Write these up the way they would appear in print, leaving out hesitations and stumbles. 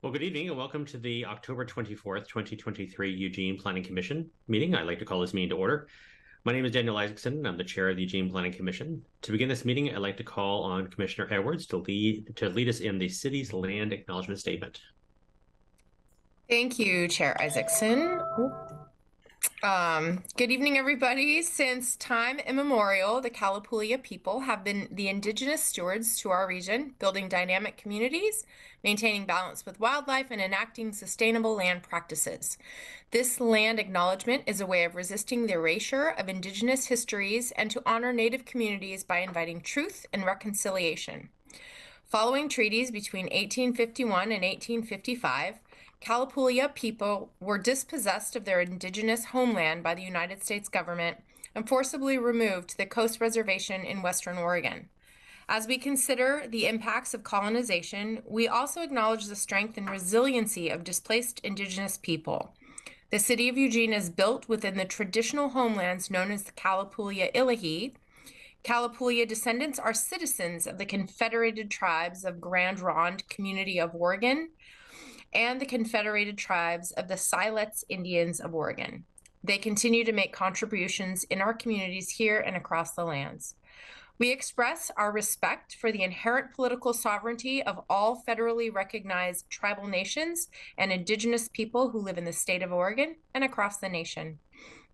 Well, good evening and welcome to the October 24th, 2023 Eugene Planning Commission meeting. I'd like to call this meeting to order. My name is Daniel Isaacson, and I'm the chair of the Eugene Planning Commission. To begin this meeting, I'd like to call on Commissioner Edwards to lead us in the city's land acknowledgement statement. Thank you, Chair Isaacson. Good evening, everybody. Since time immemorial, the Kalapuya people have been the indigenous stewards to our region, building dynamic communities, maintaining balance with wildlife, and enacting sustainable land practices. This land acknowledgement is a way of resisting the erasure of indigenous histories and to honor Native communities by inviting truth and reconciliation. Following treaties between 1851 and 1855, Kalapuya people were dispossessed of their indigenous homeland by the United States government and forcibly removed to the Coast Reservation in Western Oregon. As we consider the impacts of colonization, we also acknowledge the strength and resiliency of displaced indigenous people. The city of Eugene is built within the traditional homelands known as the Kalapuya Ilahi. Kalapuya descendants are citizens of the Confederated Tribes of Grand Ronde Community of Oregon and the Confederated Tribes of the Siletz Indians of Oregon. They continue to make contributions in our communities here and across the lands. We express our respect for the inherent political sovereignty of all federally recognized tribal nations and indigenous people who live in the state of Oregon and across the nation.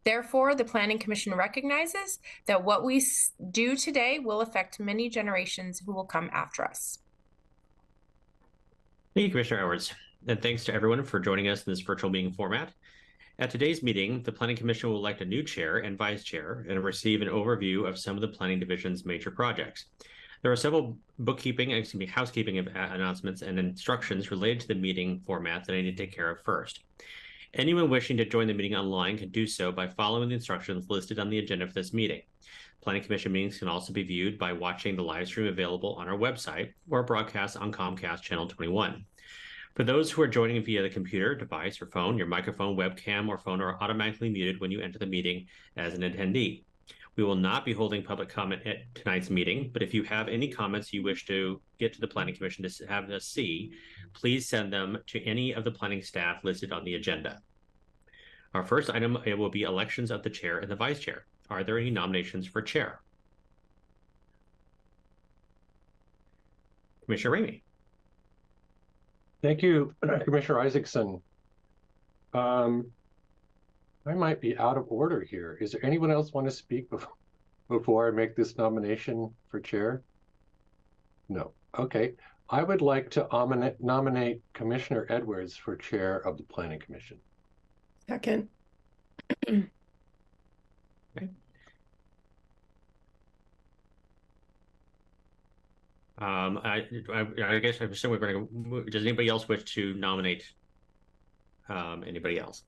Therefore, the Planning Commission recognizes that what we do today will affect many generations who will come after us. Thank you, Commissioner Edwards, and thanks to everyone for joining us in this virtual meeting format. At today's meeting, the Planning Commission will elect a new chair and vice chair and receive an overview of some of the Planning Division's major projects. There are several housekeeping announcements and instructions related to the meeting format that I need to take care of first. Anyone wishing to join the meeting online can do so by following the instructions listed on the agenda for this meeting. Planning Commission meetings can also be viewed by watching the live stream available on our website or broadcast on Comcast Channel 21. For those who are joining via the computer, device, or phone, your microphone, webcam, or phone are automatically muted when you enter the meeting as an attendee. We will not be holding public comment at tonight's meeting, but if you have any comments you wish to get to the Planning Commission to have us see, please send them to any of the planning staff listed on the agenda. Our first item will be elections of the chair and the vice chair. Are there any nominations for chair? Commissioner Ramey. Thank you, Commissioner Isaacson. I might be out of order here. Is there anyone else want to speak before I make this nomination for chair? No. Okay. I would like to nominate Commissioner Edwards for chair of the Planning Commission. Second. Okay. I guess I assume we're going to. Does anybody else wish to nominate anybody else?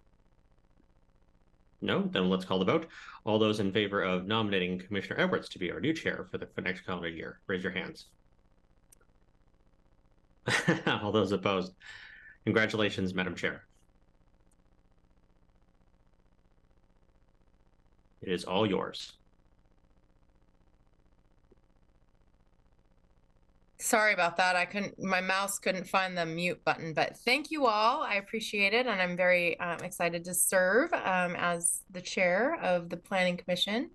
No? Then let's call the vote. All those in favor of nominating Commissioner Edwards to be our new chair for next calendar year, raise your hands. All those opposed. Congratulations, Madam Chair. It is all yours. Sorry about that. My mouse couldn't find the mute button, but thank you all. I appreciate it. And I'm very excited to serve as the chair of the Planning Commission.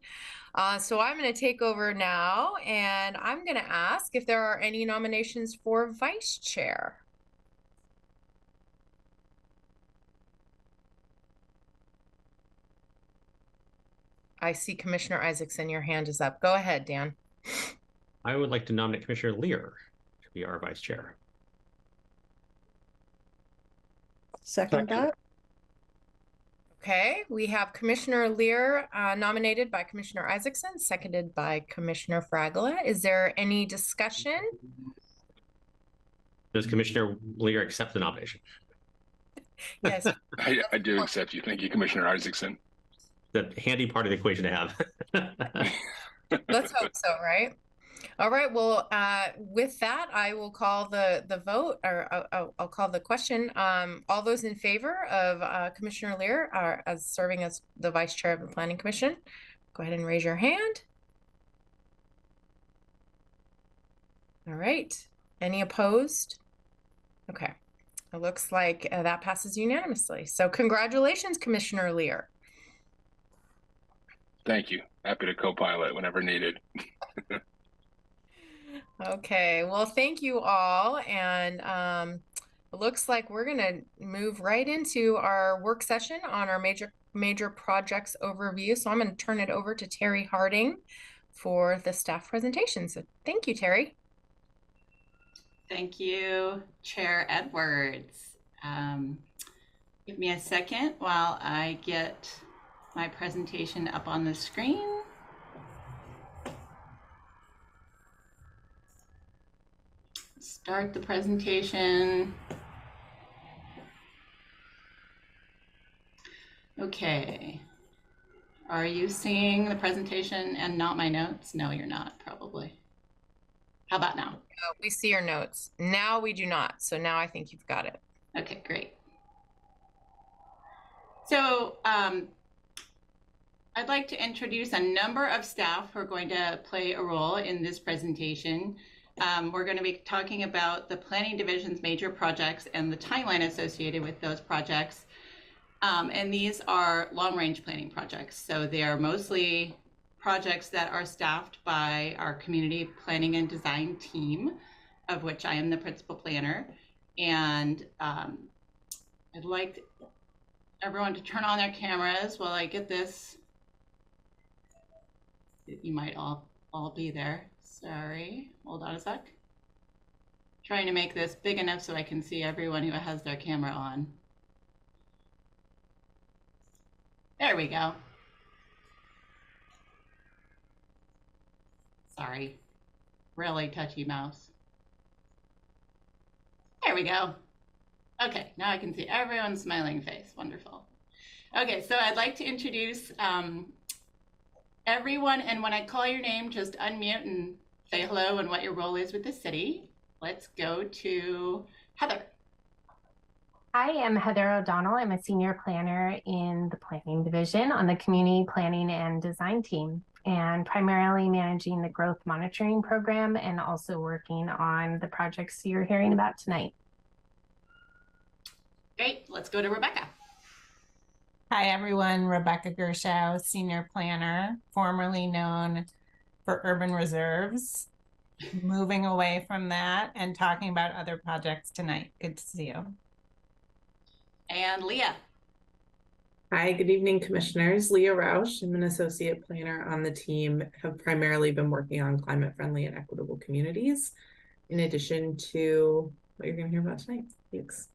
So I'm going to take over now, and I'm going to ask if there are any nominations for vice chair. I see Commissioner Isaacson, your hand is up. Go ahead, Dan. I would like to nominate Commissioner Lear to be our vice chair. Second that. Okay, we have Commissioner Lear nominated by Commissioner Isaacson, seconded by Commissioner Fragola. Is there any discussion? Does Commissioner Lear accept the nomination? Yes. I do accept you. Thank you, Commissioner Isaacson. The handy part of the equation to have. Let's hope so, right? All right. Well, with that, I will call the vote, or I'll call the question. All those in favor of Commissioner Lear as serving as the vice chair of the Planning Commission, go ahead and raise your hand. All right. Any opposed? Okay. It looks like that passes unanimously. So congratulations, Commissioner Lear. Thank you. Happy to co-pilot whenever needed. Okay, well, thank you all. And it looks like we're going to move right into our work session on our major projects overview. So I'm going to turn it over to Terry Harding for the staff presentation. So thank you, Terry. Thank you, Chair Edwards. Give me a second while I get my presentation up on the screen. Start the presentation. Okay. Are you seeing the presentation and not my notes? No, you're not, probably. How about now? We see your notes. Now we do not. So now I think you've got it. Okay, great. So I'd like to introduce a number of staff who are going to play a role in this presentation. We're going to be talking about the Planning Division's major projects and the timeline associated with those projects. And these are long-range planning projects. So they are mostly projects that are staffed by our community planning and design team, of which I am the principal planner. And I'd like everyone to turn on their cameras while I get this. You might all be there. Sorry, hold on a sec. Trying to make this big enough so I can see everyone who has their camera on. There we go. Sorry, really touchy mouse. There we go. Okay, now I can see everyone's smiling face. Wonderful. Okay, so I'd like to introduce everyone, and when I call your name, just unmute and say hello and what your role is with the city. Let's go to Heather. I am Heather O'Donnell. I'm a senior planner in the planning division on the community planning and design team, and primarily managing the growth monitoring program and also working on the projects you're hearing about tonight. Great, let's go to Rebecca. Hi everyone, Rebecca Gershow, senior planner, formerly known for urban reserves. Moving away from that and talking about other projects tonight. Good to see you. And Leah. Hi, good evening, commissioners. Leah Rausch. I'm an associate planner on the team, have primarily been working on climate-friendly and equitable communities, in addition to what you're going to hear about tonight. Thanks.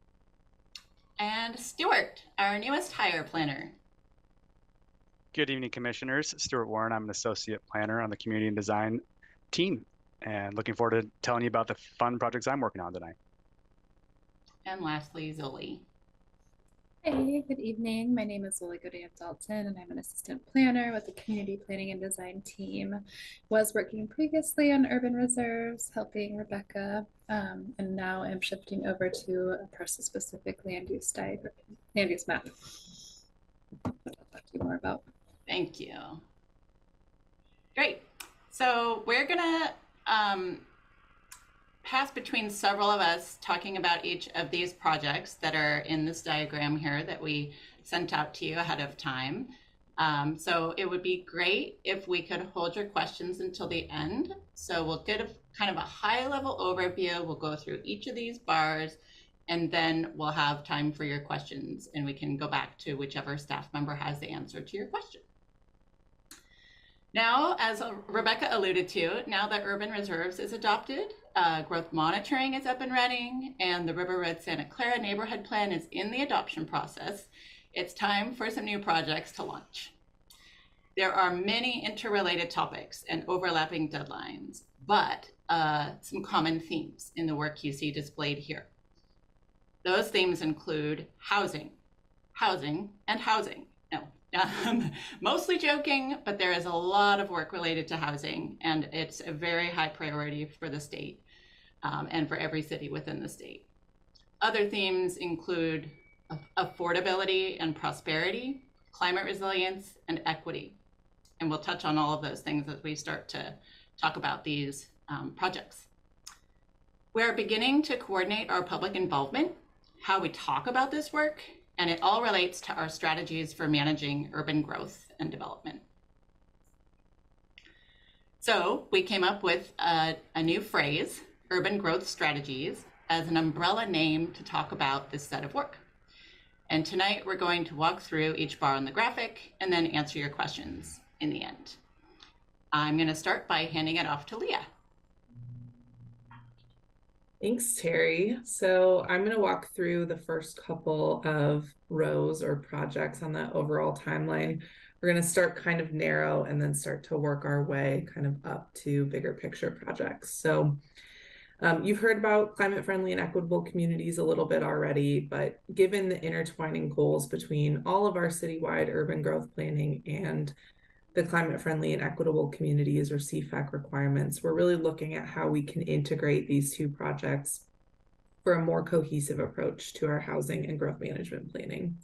And Stuart, our newest hire planner. Good evening, commissioners. Stuart Warren. I'm an associate planner on the community and design team, and looking forward to telling you about the fun projects I'm working on tonight. And lastly, Zoe. Hey, good evening. My name is Zoe Godin-Dalton, and I'm an assistant planner with the community planning and design team. Was working previously on urban reserves, helping Rebecca, and now I'm shifting over to a parcel-specific land use map. I'll talk to you more about. Thank you. Great. So we're gonna pass between several of us talking about each of these projects that are in this diagram here that we sent out to you ahead of time. So it would be great if we could hold your questions until the end. So we'll get a kind of a high level overview. We'll go through each of these bars, and then we'll have time for your questions, and we can go back to whichever staff member has the answer to your question. Now, as Rebecca alluded to, now that urban reserves is adopted, growth monitoring is up and running, and the River Road Santa Clara neighborhood plan is in the adoption process, it's time for some new projects to launch. There are many interrelated topics and overlapping deadlines, but some common themes in the work you see displayed here. Those themes include housing, housing, and housing. No. Mostly joking, but there is a lot of work related to housing, and it's a very high priority for the state and for every city within the state. Other themes include affordability and prosperity, climate resilience, and equity. And we'll touch on all of those things as we start to talk about these projects. We're beginning to coordinate our public involvement. how we talk about this work, and it all relates to our strategies for managing urban growth and development. So we came up with a new phrase, urban growth strategies, as an umbrella name to talk about this set of work. And tonight we're going to walk through each bar on the graphic and then answer your questions in the end. I'm going to start by handing it off to Leah. Thanks, Terry. So I'm going to walk through the first couple of rows or projects on the overall timeline. We're going to start kind of narrow and then start to work our way kind of up to bigger picture projects. So you've heard about climate-friendly and equitable communities a little bit already, but given the intertwining goals between all of our citywide urban growth planning and the climate-friendly and equitable communities, or CFAC requirements, we're really looking at how we can integrate these two projects for a more cohesive approach to our housing and growth management planning.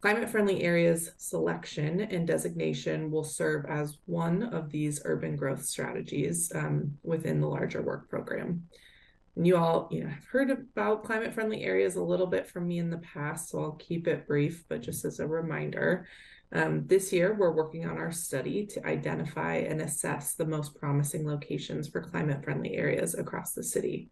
Climate-friendly areas selection and designation will serve as one of these urban growth strategies within the larger work program. And you all have heard about climate-friendly areas a little bit from me in the past, so I'll keep it brief, but just as a reminder, this year we're working on our study to identify and assess the most promising locations for climate-friendly areas across the city.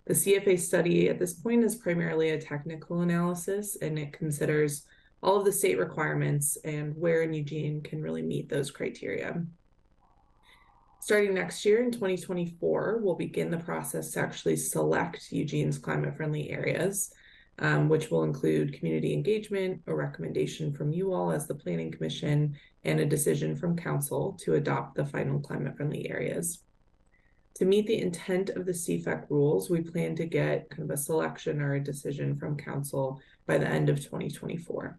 The CFA study at this point is primarily a technical analysis, and it considers all of the state requirements and where in Eugene can really meet those criteria. Starting next year in 2024, we'll begin the process to actually select Eugene's climate-friendly areas, which will include community engagement, a recommendation from you all as the Planning Commission, and a decision from Council to adopt the final climate-friendly areas. To meet the intent of the CFAC rules, we plan to get kind of a selection or a decision from Council by the end of 2024.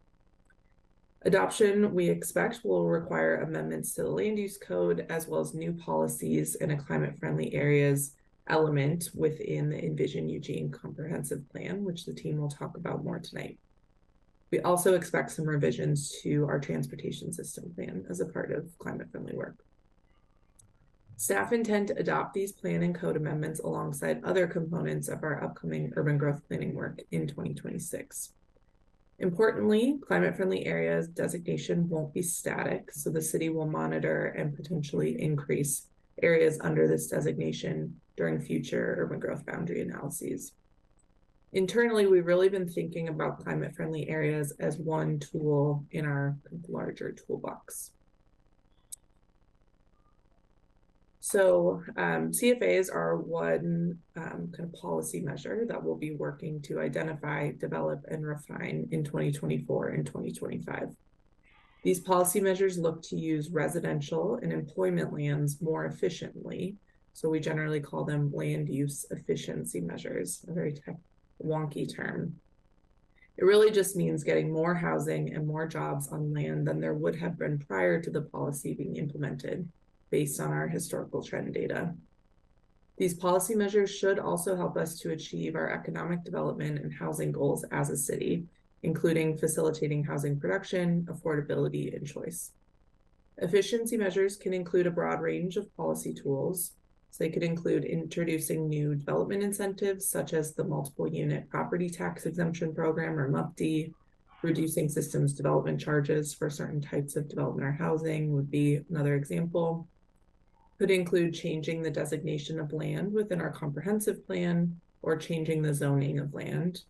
Adoption, we expect, will require amendments to the land use code, as well as new policies and a climate-friendly areas element within the Envision Eugene comprehensive plan, which the team will talk about more tonight. We also expect some revisions to our transportation system plan as a part of climate-friendly work. Staff intend to adopt these plan and code amendments alongside other components of our upcoming urban growth planning work in 2026. Importantly, climate-friendly areas designation won't be static, so the city will monitor and potentially increase areas under this designation during future urban growth boundary analyses. Internally, we've really been thinking about climate-friendly areas as one tool in our larger toolbox. So CFAs are one kind of policy measure that we'll be working to identify, develop, and refine in 2024 and 2025. These policy measures look to use residential and employment lands more efficiently. So we generally call them land use efficiency measures, a very wonky term. It really just means getting more housing and more jobs on land than there would have been prior to the policy being implemented, based on our historical trend data. These policy measures should also help us to achieve our economic development and housing goals as a city, including facilitating housing production, affordability, and choice. Efficiency measures can include a broad range of policy tools. So they could include introducing new development incentives, such as the multiple unit property tax exemption program, or MUPD. Reducing systems development charges for certain types of development or housing would be another example. Could include changing the designation of land within our comprehensive plan or changing the zoning of land.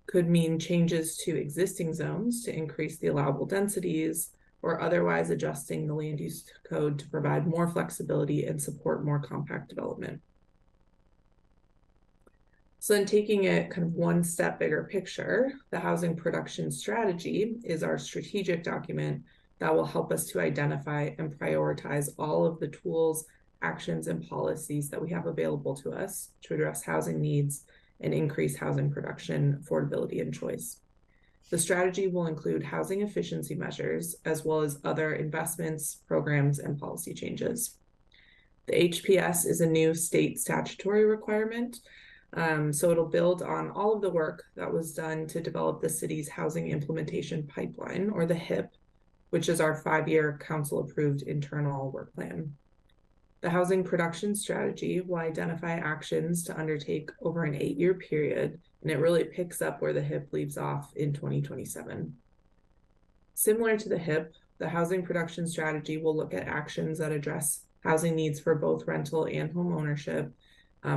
Could mean changes to existing zones to increase the allowable densities, or otherwise adjusting the land use code to provide more flexibility and support more compact development. So then taking it kind of one step bigger picture, the housing production strategy is our strategic document that will help us to identify and prioritize all of the tools, actions, and policies that we have available to us to address housing needs and increase housing production, affordability, and choice. The strategy will include housing efficiency measures, as well as other investments, programs, and policy changes. The HPS is a new state statutory requirement, so it'll build on all of the work that was done to develop the city's housing implementation pipeline, or the HIP, which is our 5-year council-approved internal work plan. The housing production strategy will identify actions to undertake over an 8-year period, and it really picks up where the HIP leaves off in 2027. Similar to the HIP, the housing production strategy will look at actions that address housing needs for both rental and home ownership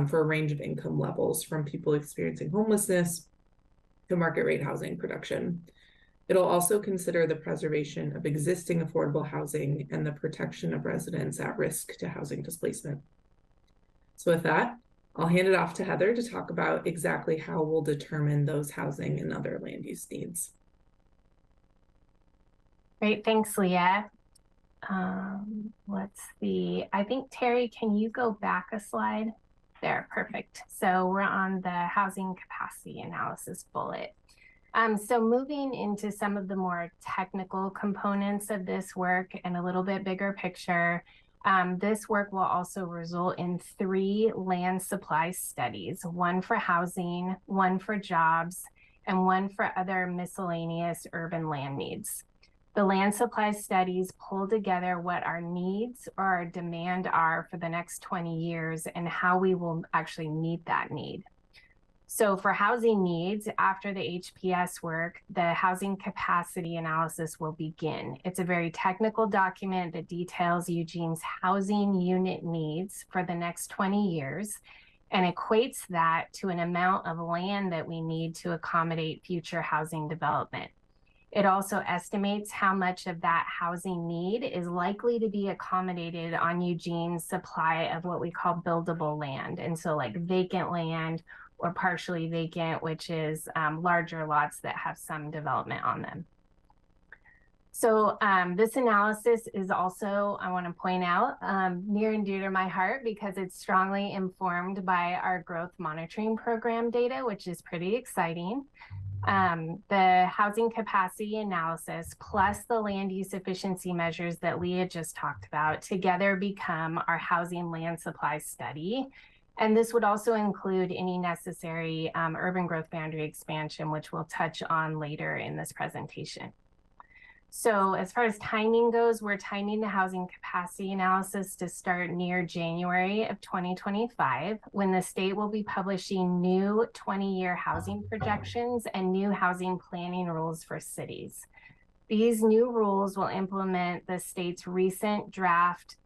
for a range of income levels, from people experiencing homelessness to market rate housing production. It'll also consider the preservation of existing affordable housing and the protection of residents at risk to housing displacement. So with that, I'll hand it off to Heather to talk about exactly how we'll determine those housing and other land use needs. Great, thanks, Leah. Let's see. I think, Terry, can you go back a slide? There, perfect. So we're on the housing capacity analysis bullet. So moving into some of the more technical components of this work and a little bit bigger picture, this work will also result in 3 land supply studies, one for housing, one for jobs, and one for other miscellaneous urban land needs. The land supply studies pull together what our needs or our demand are for the next 20 years and how we will actually meet that need. So for housing needs, after the HPS work, the housing capacity analysis will begin. It's a very technical document that details Eugene's housing unit needs for the next 20 years and equates that to an amount of land that we need to accommodate future housing development. It also estimates how much of that housing need is likely to be accommodated on Eugene's supply of what we call buildable land. And so like vacant land or partially vacant, which is larger lots that have some development on them. So this analysis is also, I want to point out, near and dear to my heart because it's strongly informed by our growth monitoring program data, which is pretty exciting. The housing capacity analysis plus the land use efficiency measures that Leah just talked about together become our housing land supply study. And this would also include any necessary urban growth boundary expansion, which we'll touch on later in this presentation. So as far as timing goes, we're timing the housing capacity analysis to start near January of 2025, when the state will be publishing new 20-year housing projections and new housing planning rules for cities. These new rules will implement the state's recent draft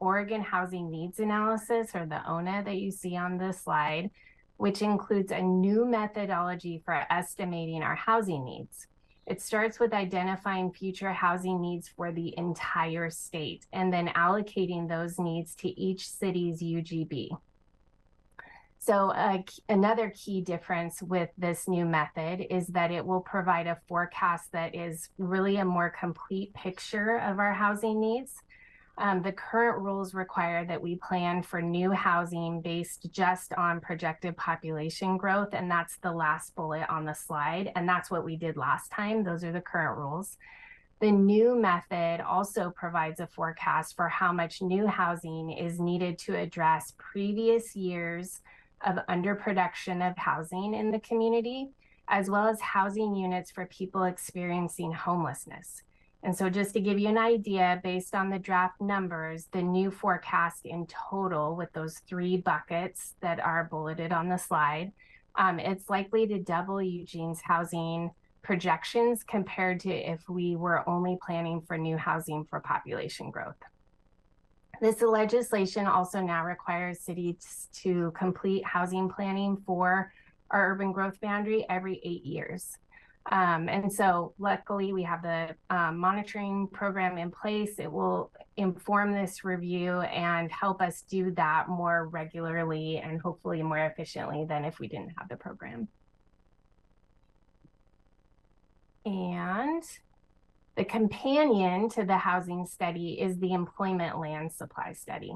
Oregon Housing Needs Analysis, or the ONA that you see on this slide, which includes a new methodology for estimating our housing needs. It starts with identifying future housing needs for the entire state and then allocating those needs to each city's UGB. So another key difference with this new method is that it will provide a forecast that is really a more complete picture of our housing needs. The current rules require that we plan for new housing based just on projected population growth, and that's the last bullet on the slide, and that's what we did last time. Those are the current rules. The new method also provides a forecast for how much new housing is needed to address previous years of underproduction of housing in the community, as well as housing units for people experiencing homelessness. And so just to give you an idea, based on the draft numbers, the new forecast in total with those 3 buckets that are bulleted on the slide, it's likely to double Eugene's housing projections compared to if we were only planning for new housing for population growth. This legislation also now requires cities to complete housing planning for our urban growth boundary every 8 years. And so luckily we have the monitoring program in place. It will inform this review and help us do that more regularly and hopefully more efficiently than if we didn't have the program. And the companion to the housing study is the employment land supply study.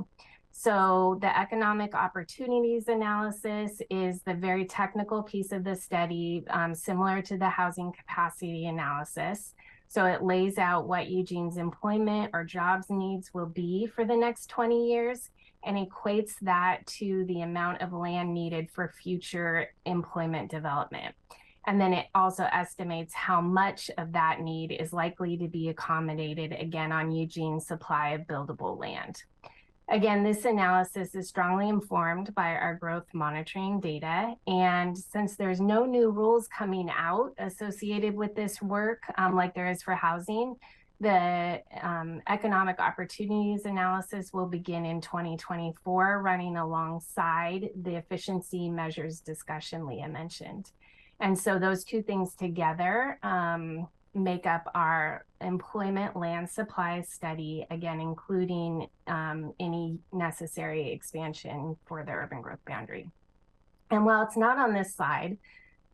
So the economic opportunities analysis is the very technical piece of the study, similar to the housing capacity analysis. So it lays out what Eugene's employment or jobs needs will be for the next 20 years and equates that to the amount of land needed for future employment development. And then it also estimates how much of that need is likely to be accommodated again on Eugene's supply of buildable land. Again, this analysis is strongly informed by our growth monitoring data. And since there's no new rules coming out associated with this work, like there is for housing, the economic opportunities analysis will begin in 2024, running alongside the efficiency measures discussion Leah mentioned. And so those two things together make up our employment land supply study, again, including any necessary expansion for the urban growth boundary. And while it's not on this slide,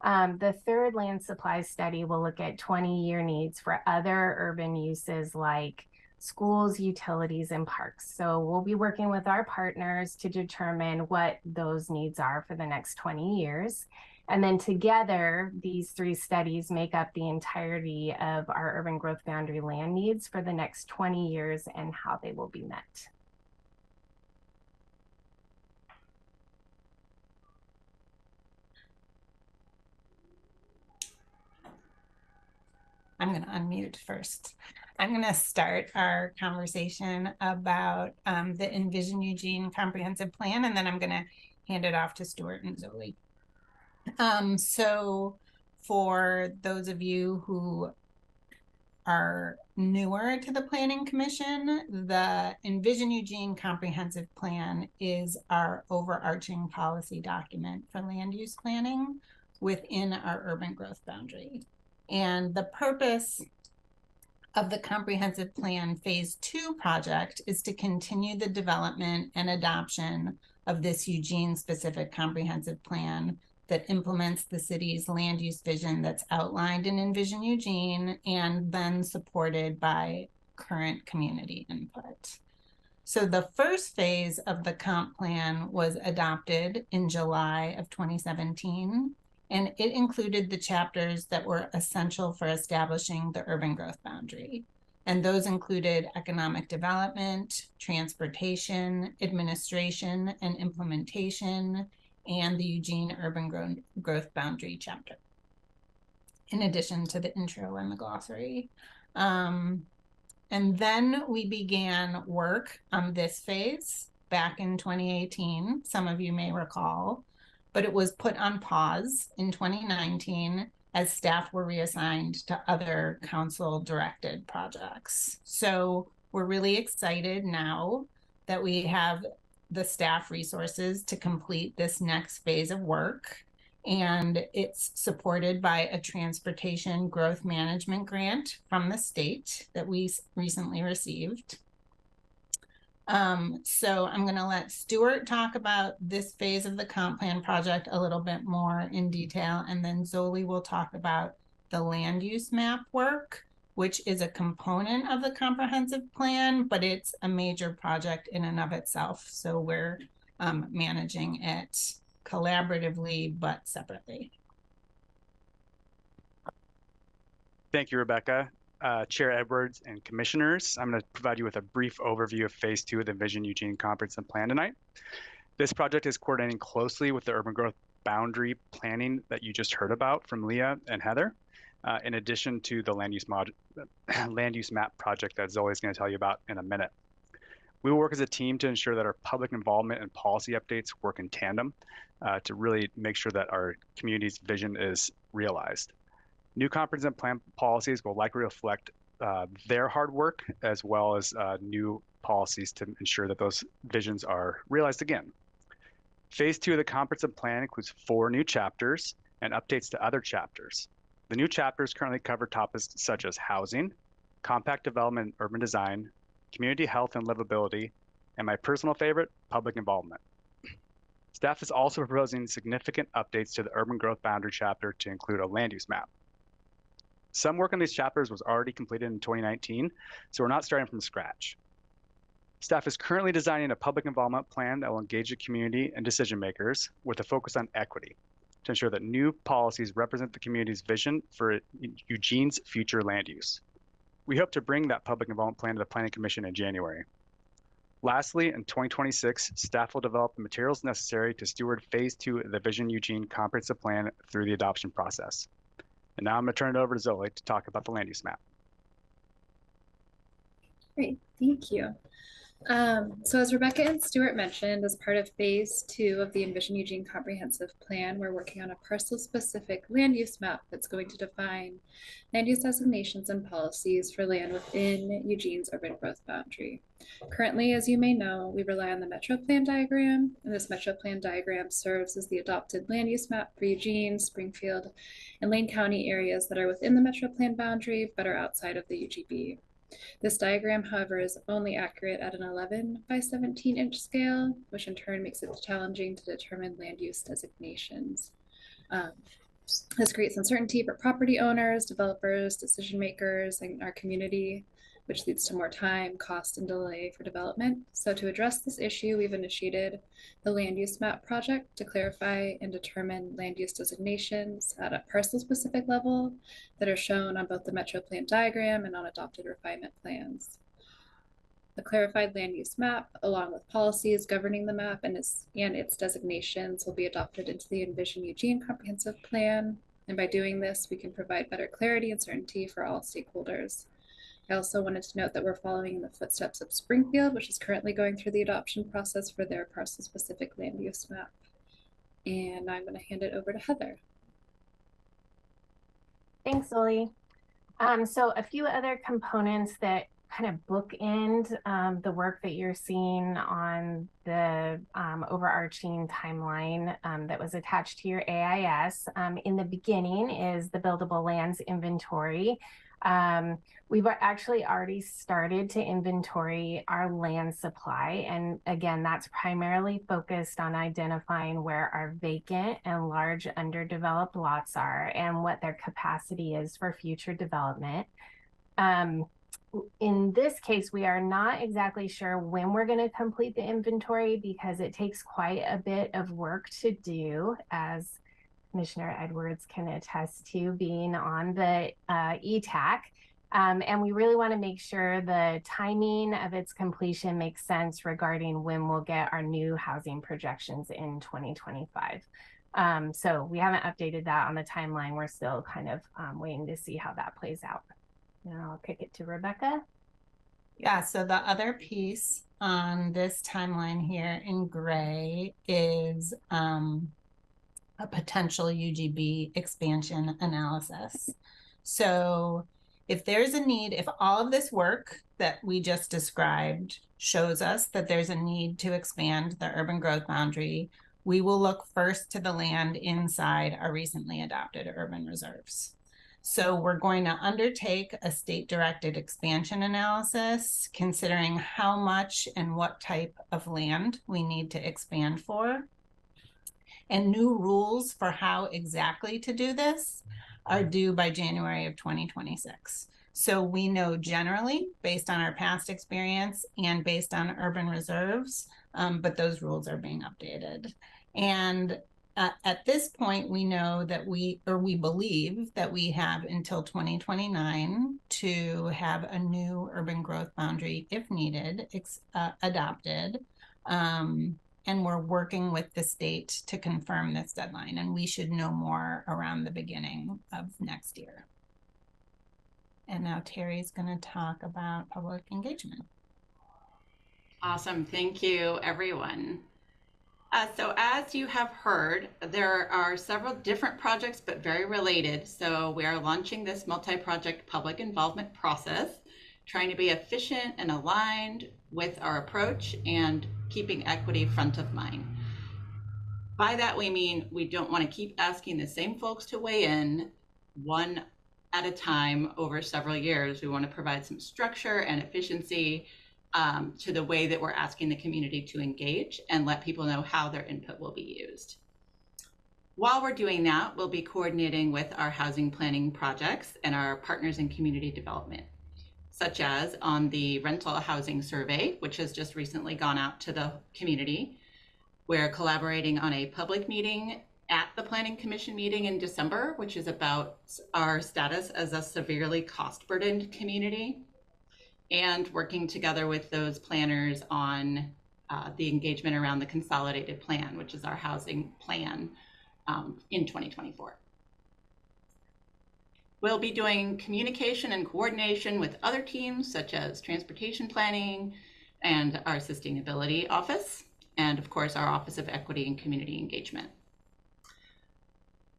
the third land supply study will look at 20-year needs for other urban uses like schools, utilities, and parks. So we'll be working with our partners to determine what those needs are for the next 20 years. And then together, these three studies make up the entirety of our urban growth boundary land needs for the next 20 years and how they will be met. I'm going to unmute first. I'm going to start our conversation about the Envision Eugene Comprehensive Plan, and then I'm going to hand it off to Stuart and Zoe. So for those of you who are newer to the Planning Commission, the Envision Eugene Comprehensive Plan is our overarching policy document for land use planning within our urban growth boundary. And the purpose of the Comprehensive Plan Phase 2 project is to continue the development and adoption of this Eugene-specific comprehensive plan that implements the city's land use vision that's outlined in Envision Eugene and then supported by current community input. So the first phase of the comp plan was adopted in July of 2017, and it included the chapters that were essential for establishing the urban growth boundary. And those included economic development, transportation, administration, and implementation, and the Eugene Urban Growth Boundary chapter, in addition to the intro and the glossary. And then we began work on this phase back in 2018, some of you may recall, but it was put on pause in 2019 as staff were reassigned to other council-directed projects. So we're really excited now that we have the staff resources to complete this next phase of work. And it's supported by a transportation growth management grant from the state that we recently received. So I'm going to let Stuart talk about this phase of the comp plan project a little bit more in detail, and then Zoe will talk about the land use map work, which is a component of the comprehensive plan, but it's a major project in and of itself. So we're managing it collaboratively, but separately. Thank you, Rebecca. Chair Edwards and commissioners, I'm going to provide you with a brief overview of Phase 2 of the Envision Eugene Comprehensive Plan tonight. This project is coordinating closely with the urban growth boundary planning that you just heard about from Leah and Heather, in addition to the land use map project that Zoe is going to tell you about in a minute. We will work as a team to ensure that our public involvement and policy updates work in tandem to really make sure that our community's vision is realized. New comprehensive plan policies will likely reflect their hard work, as well as new policies to ensure that those visions are realized again. Phase 2 of the comprehensive plan includes 4 new chapters and updates to other chapters. The new chapters currently cover topics such as housing, compact development and urban design, community health and livability, and my personal favorite, public involvement. Staff is also proposing significant updates to the urban growth boundary chapter to include a land use map. Some work on these chapters was already completed in 2019, so we're not starting from scratch. Staff is currently designing a public involvement plan that will engage the community and decision makers with a focus on equity to ensure that new policies represent the community's vision for Eugene's future land use. We hope to bring that public involvement plan to the Planning Commission in January. Lastly, in 2026, staff will develop the materials necessary to steward Phase 2 of the Vision Eugene Comprehensive Plan through the adoption process. And now I'm going to turn it over to Zoe to talk about the land use map. Great, thank you. So as Rebecca and Stuart mentioned, as part of phase 2 of the Envision Eugene Comprehensive Plan, we're working on a parcel-specific land use map that's going to define land use designations and policies for land within Eugene's urban growth boundary. Currently, as you may know, we rely on the Metro Plan diagram, and this Metro Plan diagram serves as the adopted land use map for Eugene, Springfield, and Lane County areas that are within the Metro Plan boundary but are outside of the UGB. This diagram, however, is only accurate at an 11 by 17 inch scale, which in turn makes it challenging to determine land use designations. This creates uncertainty for property owners, developers, decision makers, and our community, which leads to more time, cost, and delay for development. So to address this issue, we've initiated the land use map project to clarify and determine land use designations at a parcel-specific level that are shown on both the Metro Plan diagram and on adopted refinement plans. The clarified land use map, along with policies governing the map and its designations, will be adopted into the Envision Eugene Comprehensive Plan. And by doing this, we can provide better clarity and certainty for all stakeholders. I also wanted to note that we're following in the footsteps of Springfield, which is currently going through the adoption process for their parcel-specific land use map. And I'm going to hand it over to Heather. Thanks, Oli. So a few other components that kind of bookend the work that you're seeing on the overarching timeline that was attached to your AIS. In the beginning is the buildable lands inventory. We've actually already started to inventory our land supply. And again, that's primarily focused on identifying where our vacant and large underdeveloped lots are and what their capacity is for future development. In this case, we are not exactly sure when we're going to complete the inventory because it takes quite a bit of work to do, as Commissioner Edwards can attest to being on the ETAC. And we really want to make sure the timing of its completion makes sense regarding when we'll get our new housing projections in 2025. So we haven't updated that on the timeline. We're still kind of waiting to see how that plays out. And I'll kick it to Rebecca. Yeah, so the other piece on this timeline here in gray is a potential UGB expansion analysis. So if there's a need, if all of this work that we just described shows us that there's a need to expand the urban growth boundary, we will look first to the land inside our recently adopted urban reserves. So we're going to undertake a state-directed expansion analysis, considering how much and what type of land we need to expand for. And new rules for how exactly to do this are due by January of 2026. So we know generally, based on our past experience and based on urban reserves, but those rules are being updated. And at this point, we know that we believe that we have until 2029 to have a new urban growth boundary, if needed, adopted. And we're working with the state to confirm this deadline, and we should know more around the beginning of next year. And now Terry's going to talk about public engagement. Awesome. Thank you, everyone. So as you have heard, there are several different projects, but very related. So we are launching this multi-project public involvement process, trying to be efficient and aligned with our approach and keeping equity front of mind. By that, we mean we don't want to keep asking the same folks to weigh in one at a time over several years. We want to provide some structure and efficiency to the way that we're asking the community to engage and let people know how their input will be used. While we're doing that, we'll be coordinating with our housing planning projects and our partners in community development, such as on the rental housing survey, which has just recently gone out to the community. We're collaborating on a public meeting at the Planning Commission meeting in December, which is about our status as a severely cost-burdened community, and working together with those planners on the engagement around the consolidated plan, which is our housing plan in 2024. We'll be doing communication and coordination with other teams such as transportation planning, and our sustainability office, and of course, our Office of Equity and Community Engagement.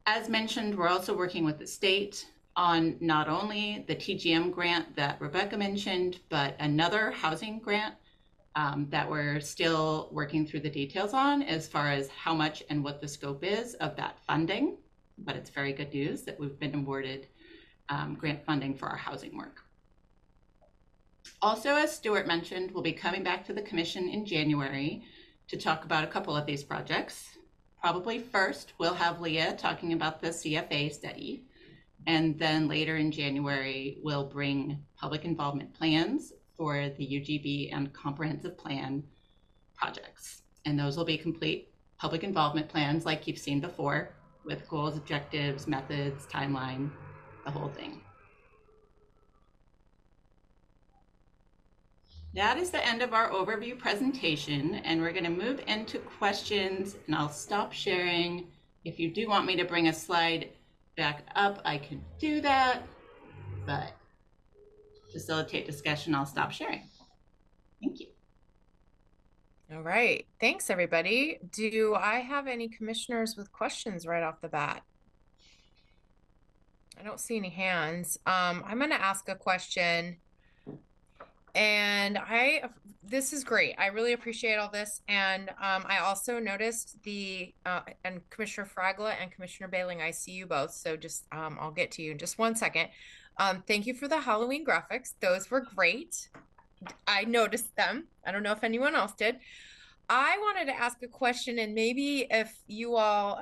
As mentioned, we're also working with the state on not only the TGM grant that Rebecca mentioned, but another housing grant that we're still working through the details on as far as how much and what the scope is of that funding. But it's very good news that we've been awarded grant funding for our housing work. Also, as Stuart mentioned, we'll be coming back to the Commission in January to talk about a couple of these projects. Probably first, we'll have Leah talking about the CFA study. And then later in January, we'll bring public involvement plans for the UGB and comprehensive plan projects. And those will be complete public involvement plans like you've seen before, with goals, objectives, methods, timeline, the whole thing. That is the end of our overview presentation, and we're going to move into questions, and I'll stop sharing. If you do want me to bring a slide back up, I can do that, but to facilitate discussion, I'll stop sharing. Thank you. All right, thanks everybody. Do I have any commissioners with questions right off the bat? I don't see any hands. I'm going to ask a question. And this is great. I really appreciate all this. And I also noticed and Commissioner Fragla and Commissioner Bailing, I see you both. So just, I'll get to you in just one second. Thank you for the Halloween graphics. Those were great. I noticed them. I don't know if anyone else did. I wanted to ask a question, and maybe if you all,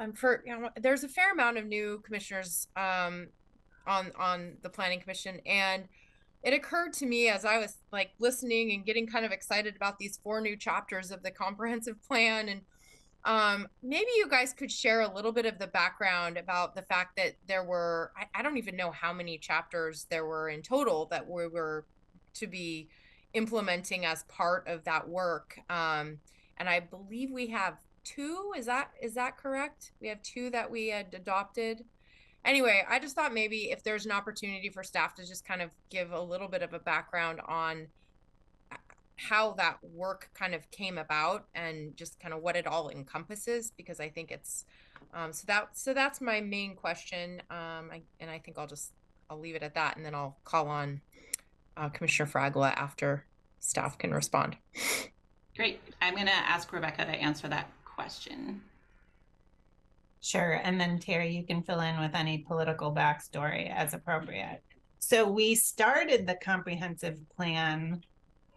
there's a fair amount of new commissioners on the Planning Commission, and it occurred to me as I was like listening and getting kind of excited about these 4 new chapters of the comprehensive plan. And maybe you guys could share a little bit of the background about the fact that there were, I don't even know how many chapters there were in total that we were to be implementing as part of that work. And I believe we have 2, is that correct? We have 2 that we had adopted. Anyway, I just thought maybe if there's an opportunity for staff to just kind of give a little bit of a background on how that work kind of came about and just kind of what it all encompasses, because I think it's so that's my main question. And I think I'll leave it at that, and then I'll call on Commissioner Fragla after staff can respond. Great. I'm going to ask Rebecca to answer that question. Sure. And then Terry, you can fill in with any political backstory as appropriate. So we started the comprehensive plan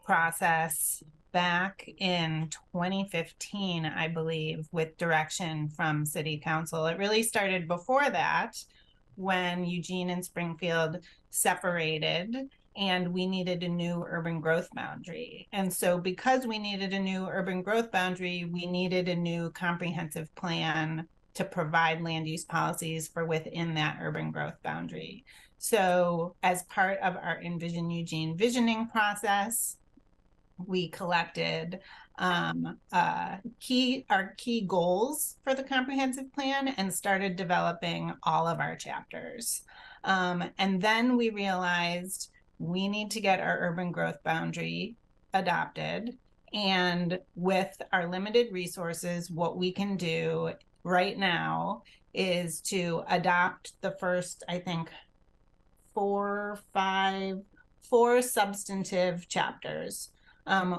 process back in 2015, I believe, with direction from City Council. It really started before that when Eugene and Springfield separated and we needed a new urban growth boundary. And so because we needed a new urban growth boundary, we needed a new comprehensive plan to provide land use policies for within that urban growth boundary. So as part of our Envision Eugene visioning process, we collected our key goals for the comprehensive plan and started developing all of our chapters. And then we realized we need to get our urban growth boundary adopted. And with our limited resources, what we can do right now is to adopt the first, I think, 4 substantive chapters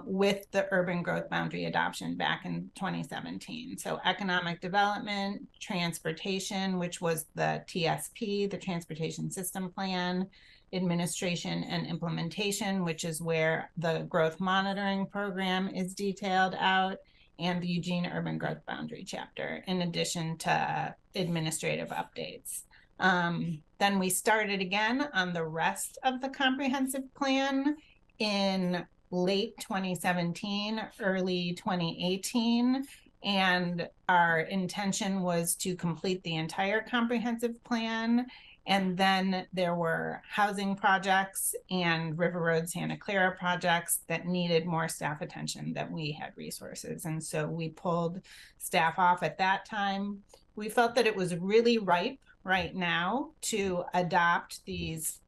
with the urban growth boundary adoption back in 2017. So economic development, transportation, which was the TSP, the Transportation System Plan, administration and implementation, which is where the growth monitoring program is detailed out, and the Eugene Urban Growth Boundary chapter, in addition to administrative updates. Then we started again on the rest of the comprehensive plan in late 2017, early 2018, and our intention was to complete the entire comprehensive plan. And then there were housing projects and River Road Santa Clara projects that needed more staff attention than we had resources. And so we pulled staff off at that time. We felt that it was really ripe right now to adopt these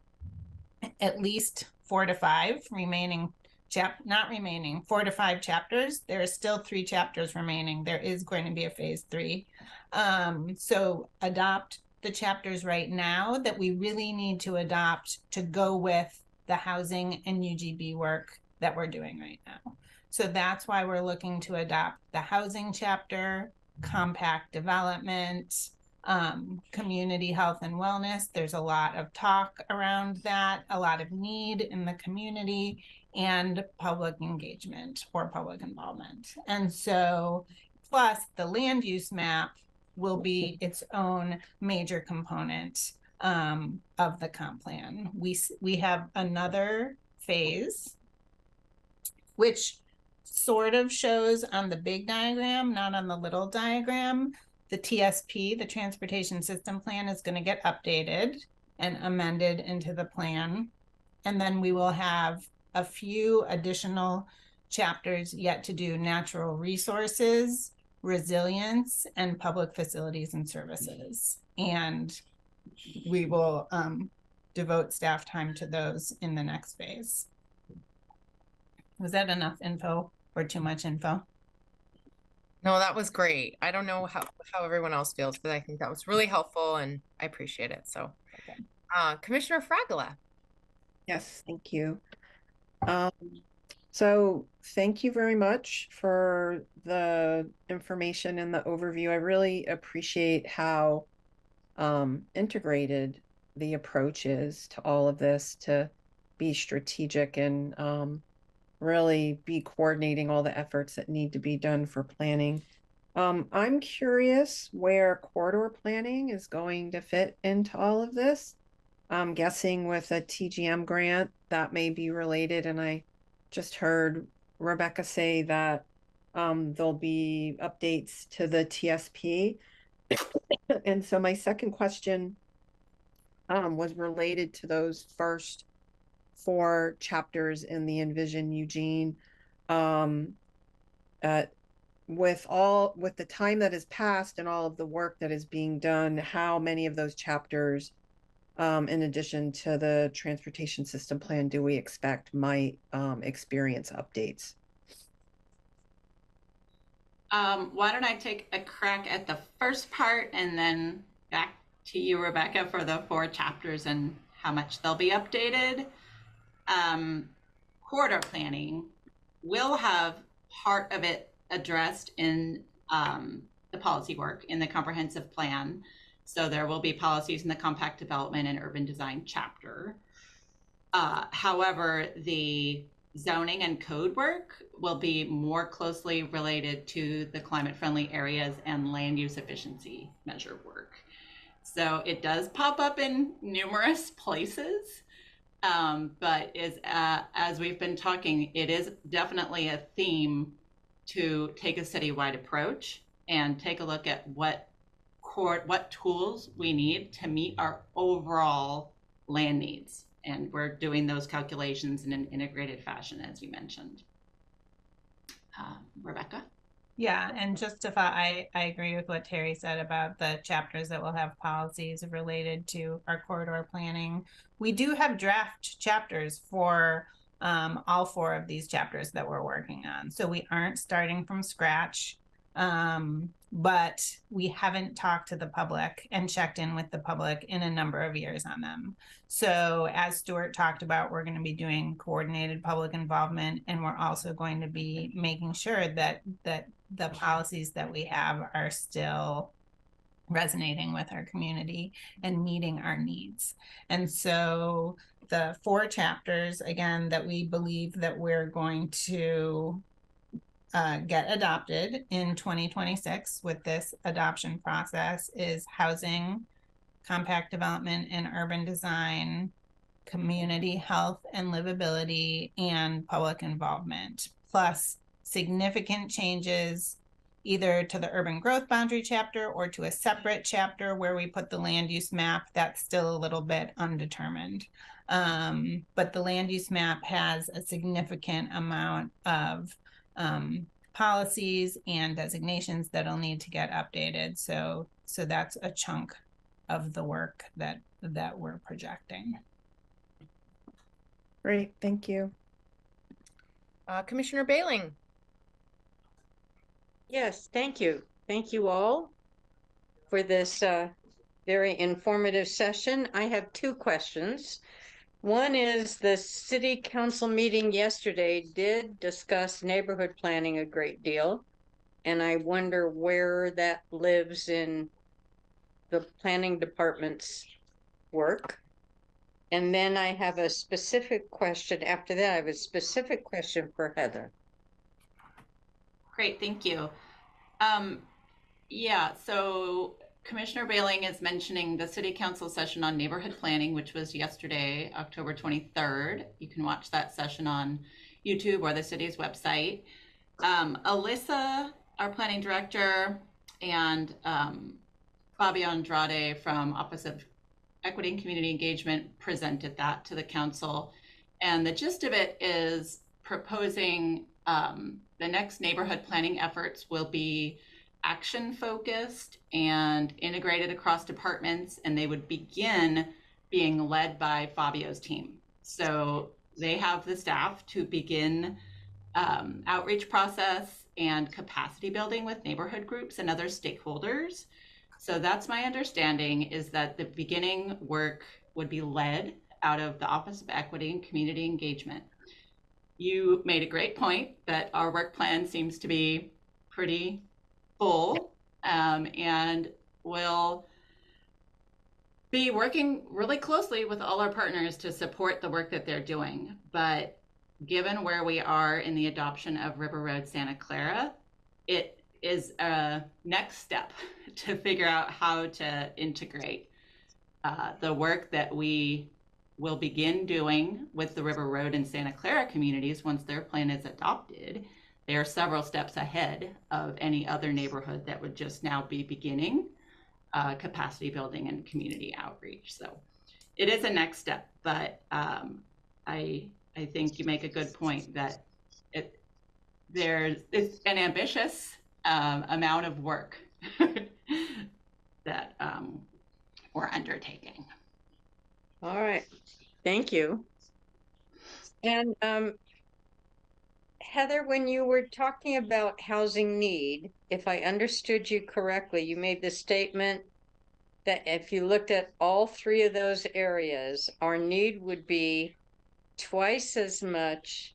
at least 4 to 5 remaining 4 to 5 chapters. There are still 3 chapters remaining. There is going to be a phase 3. So adopt the chapters right now that we really need to adopt to go with the housing and UGB work that we're doing right now. So that's why we're looking to adopt the housing chapter, compact development, community health and wellness. There's a lot of talk around that, a lot of need in the community, and public engagement or public involvement. And so, plus the land use map will be its own major component of the comp plan. We have another phase, which sort of shows on the big diagram, not on the little diagram. The TSP, the Transportation System Plan, is going to get updated and amended into the plan. And then we will have a few additional chapters yet to do: natural resources, resilience, and public facilities and services. And we will devote staff time to those in the next phase. Was that enough info or too much info? No, that was great. I don't know how everyone else feels, but I think that was really helpful and I appreciate it. So, okay. Commissioner Fragola. Yes, thank you. So thank you very much for the information and the overview. I really appreciate how integrated the approach is to all of this, to be strategic and really be coordinating all the efforts that need to be done for planning. I'm curious where corridor planning is going to fit into all of this. I'm guessing with a TGM grant that may be related, and I just heard Rebecca say that there'll be updates to the TSP. And so my second question was related to those first 4 chapters in the Envision Eugene. With the time that has passed and all of the work that is being done, how many of those chapters, in addition to the transportation system plan, do we expect might experience updates? Why don't I take a crack at the first part and then back to you, Rebecca, for the 4 chapters and how much they'll be updated. Corridor planning will have part of it addressed in the policy work in the comprehensive plan. So there will be policies in the compact development and urban design chapter. However, the zoning and code work will be more closely related to the climate friendly areas and land use efficiency measure work. So it does pop up in numerous places, but as we've been talking, it is definitely a theme to take a citywide approach and take a look at what tools we need to meet our overall land needs. And we're doing those calculations in an integrated fashion, as you mentioned. Rebecca? Yeah, and I agree with what Terry said about the chapters that will have policies related to our corridor planning. We do have draft chapters for all 4 of these chapters that we're working on. So we aren't starting from scratch, but we haven't talked to the public and checked in with the public in a number of years on them. So as Stuart talked about, we're going to be doing coordinated public involvement, and we're also going to be making sure that the policies that we have are still resonating with our community and meeting our needs. And so the 4 chapters, again, that we believe that we're going to get adopted in 2026 with this adoption process is housing, compact development and urban design, community health and livability, and public involvement, plus significant changes either to the urban growth boundary chapter or to a separate chapter where we put the land use map. That's still a little bit undetermined. But the land use map has a significant amount of policies and designations that'll need to get updated. So that's a chunk of the work that we're projecting. Great, thank you. Commissioner Bailing. Yes, thank you. Thank you all for this very informative session. I have two questions. One is the city council meeting yesterday did discuss neighborhood planning a great deal. And I wonder where that lives in the planning department's work. And then I have a specific question. After that, I have a specific question for Heather. Great, thank you. Yeah, so Commissioner Bailing is mentioning the City Council session on neighborhood planning, which was yesterday, October 23rd. You can watch that session on YouTube or the city's website. Alyssa, our planning director, and Fabio Andrade from Office of Equity and Community Engagement presented that to the council. And the gist of it is proposing the next neighborhood planning efforts will be action focused and integrated across departments, and they would begin being led by Fabio's team. So they have the staff to begin outreach process and capacity building with neighborhood groups and other stakeholders. So that's my understanding, is that the beginning work would be led out of the Office of Equity and Community Engagement. You made a great point that our work plan seems to be pretty full, and we'll be working really closely with all our partners to support the work that they're doing. But given where we are in the adoption of River Road Santa Clara, it is a next step to figure out how to integrate the work that we will begin doing with the River Road and Santa Clara communities once their plan is adopted. They are several steps ahead of any other neighborhood that would just now be beginning capacity building and community outreach. So it is a next step, but I think you make a good point that it's an ambitious amount of work that we're undertaking. All right, thank you. And Heather, when you were talking about housing need, if I understood you correctly, you made the statement that if you looked at all three of those areas, our need would be twice as much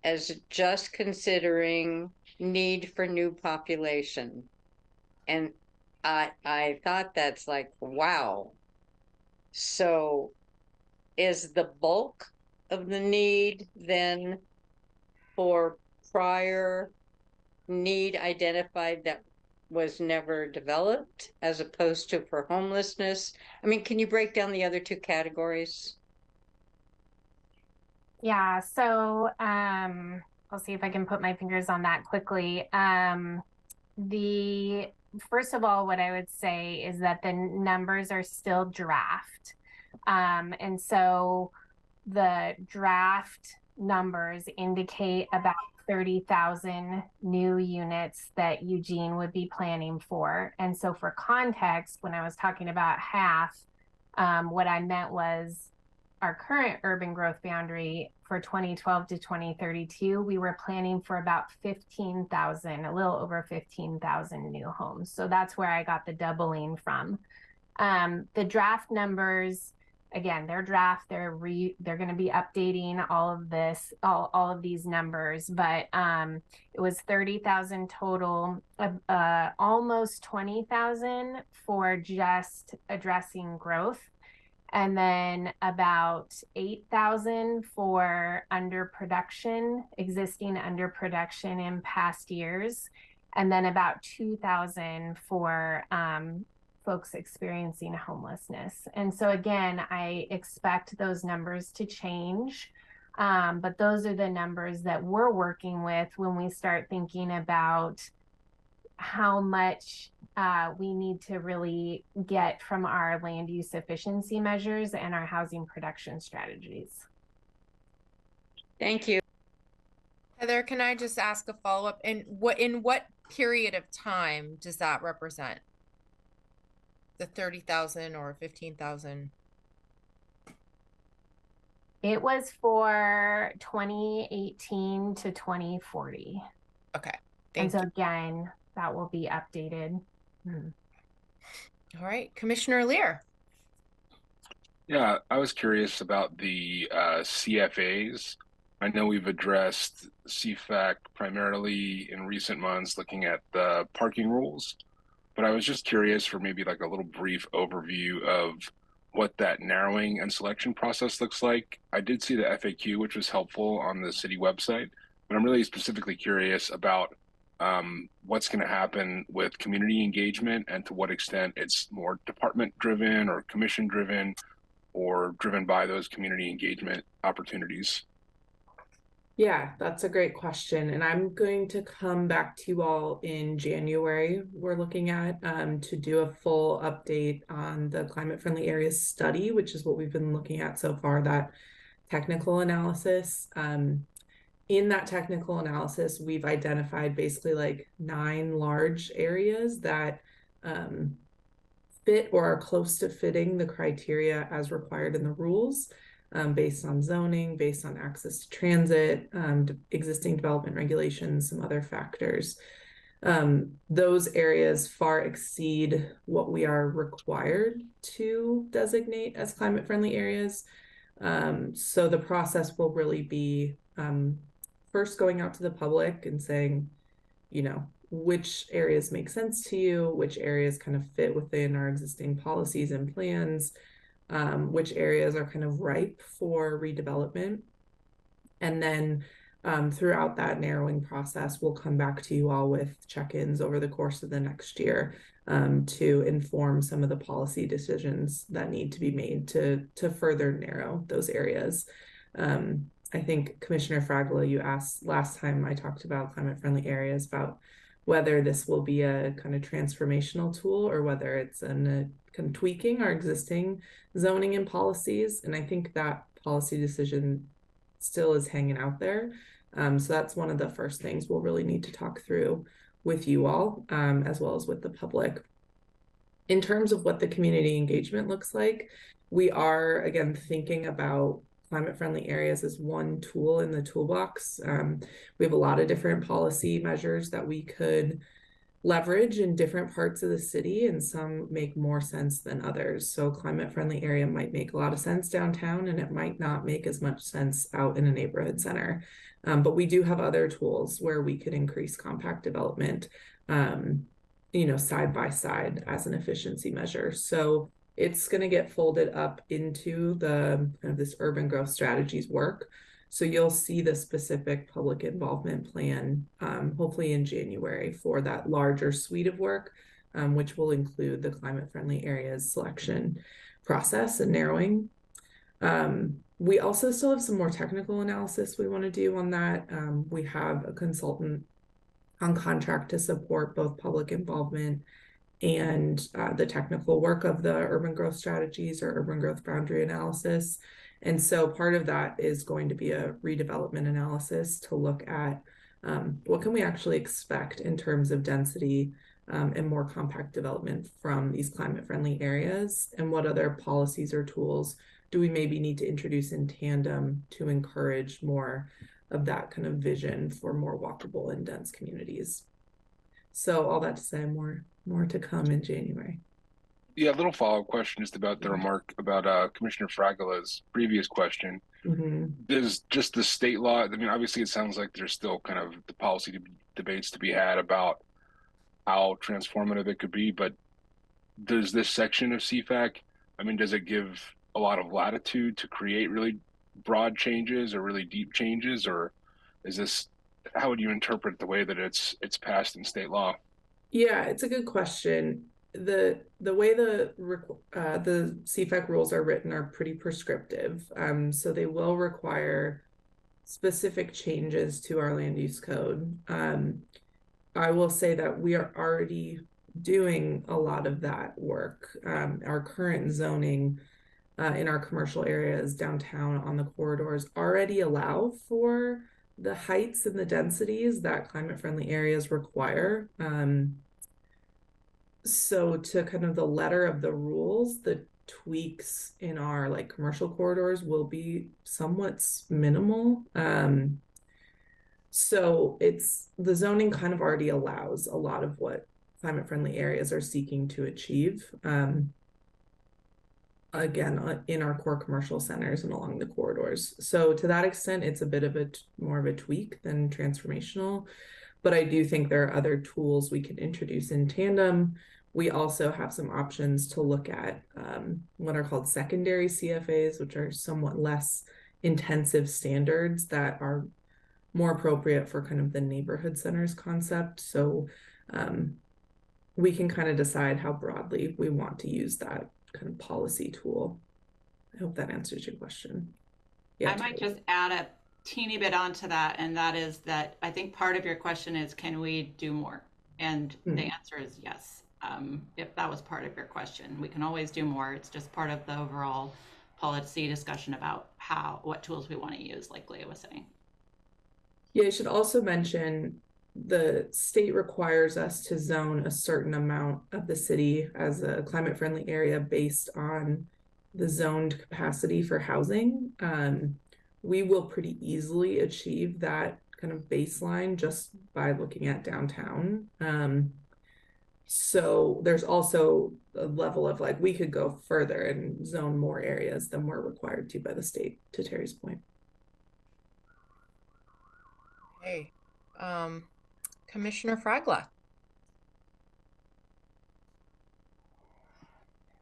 as just considering need for new population. And I thought that's like, wow. So is the bulk of the need then for prior need identified that was never developed, as opposed to for homelessness? I mean, can you break down the other two categories? Yeah, so I'll see if I can put my fingers on that quickly. First of all, what I would say is that the numbers are still draft. And so the draft numbers indicate about 30,000 new units that Eugene would be planning for. And so for context, when I was talking about half, what I meant was our current urban growth boundary for 2012 to 2032, we were planning for about 15,000, a little over 15,000 new homes. So that's where I got the doubling from. The draft numbers, again, they're draft. They're going to be updating all of this, all of these numbers. But it was 30,000 total, almost 20,000 for just addressing growth, and then about 8,000 for existing underproduction in past years, and then about 2,000 for folks experiencing homelessness. And so again, I expect those numbers to change, but those are the numbers that we're working with when we start thinking about how much we need to really get from our land use efficiency measures and our housing production strategies. Thank you. Heather, can I just ask a follow-up? And in what period of time does that represent? The 30,000 or 15,000? It was for 2018 to 2040. Okay. And Thank so you. again, that will be updated. All right, Commissioner Lear. Yeah, I was curious about the CFAs. I know we've addressed CFAC primarily in recent months, looking at the parking rules, but I was just curious for maybe like a little brief overview of what that narrowing and selection process looks like. I did see the FAQ, which was helpful on the city website, but I'm really specifically curious about what's going to happen with community engagement and to what extent it's more department driven or commission driven or driven by those community engagement opportunities. Yeah, that's a great question. And I'm going to come back to you all in January. We're looking at to do a full update on the climate friendly areas study, which is what we've been looking at so far, that technical analysis. In that technical analysis, we've identified basically like 9 large areas that fit or are close to fitting the criteria as required in the rules, based on zoning, based on access to transit, existing development regulations, some other factors. Those areas far exceed what we are required to designate as climate friendly areas. So the process will really be first going out to the public and saying, you know, which areas make sense to you, which areas kind of fit within our existing policies and plans, which areas are kind of ripe for redevelopment. And then throughout that narrowing process, we'll come back to you all with check-ins over the course of the next year to inform some of the policy decisions that need to be made to further narrow those areas. I think Commissioner Fragola, you asked last time I talked about climate friendly areas about whether this will be a kind of transformational tool or whether it's kind of tweaking our existing zoning and policies. And I think that policy decision still is hanging out there. So that's one of the first things we'll really need to talk through with you all, as well as with the public. In terms of what the community engagement looks like, we are, again, thinking about climate friendly areas as one tool in the toolbox. We have a lot of different policy measures that we could leverage in different parts of the city, and some make more sense than others. So climate friendly area might make a lot of sense downtown, and it might not make as much sense out in a neighborhood center. But we do have other tools where we could increase compact development, you know, side by side as an efficiency measure. So it's going to get folded up into the kind of this urban growth strategies work. So you'll see the specific public involvement plan, hopefully in January, for that larger suite of work, which will include the climate friendly areas selection process and narrowing. We also still have some more technical analysis we want to do on that. We have a consultant on contract to support both public involvement and the technical work of the urban growth strategies or urban growth boundary analysis. And so part of that is going to be a redevelopment analysis to look at what can we actually expect in terms of density and more compact development from these climate friendly areas, and what other policies or tools do we maybe need to introduce in tandem to encourage more of that kind of vision for more walkable and dense communities. So all that to say, more to come in January. Yeah, a little follow-up question just about the remark about Commissioner Fragola's previous question. Does just the state law, I mean, obviously it sounds like there's still kind of the policy debates to be had about how transformative it could be, but does this section of CFAC, I mean, does it give a lot of latitude to create really broad changes or really deep changes, or is this, how would you interpret the way that it's passed in state law? Yeah, it's a good question. The way the CFAC rules are written are pretty prescriptive. So they will require specific changes to our land use code. I will say that we are already doing a lot of that work. Our current zoning in our commercial areas downtown on the corridors already allow for the heights and the densities that climate friendly areas require. So to kind of the letter of the rules, the tweaks in our like commercial corridors will be somewhat minimal. So it's the zoning kind of already allows a lot of what climate friendly areas are seeking to achieve. Again, in our core commercial centers and along the corridors. So to that extent, it's a bit of a more of a tweak than transformational. But I do think there are other tools we can introduce in tandem. We also have some options to look at what are called secondary CFAs, which are somewhat less intensive standards that are more appropriate for kind of the neighborhood centers concept. So we can kind of decide how broadly we want to use that kind of policy tool. I hope that answers your question. Yeah, I might just add a teeny bit onto that, and that is that I think part of your question is, can we do more? And the answer is yes. If that was part of your question, we can always do more. It's just part of the overall policy discussion about what tools we want to use, like Leah was saying. Yeah, I should also mention the state requires us to zone a certain amount of the city as a climate friendly area based on the zoned capacity for housing. We will pretty easily achieve that kind of baseline just by looking at downtown. So there's also a level of like, we could go further and zone more areas than we're required to by the state, to Terry's point. Okay. Commissioner Fragla.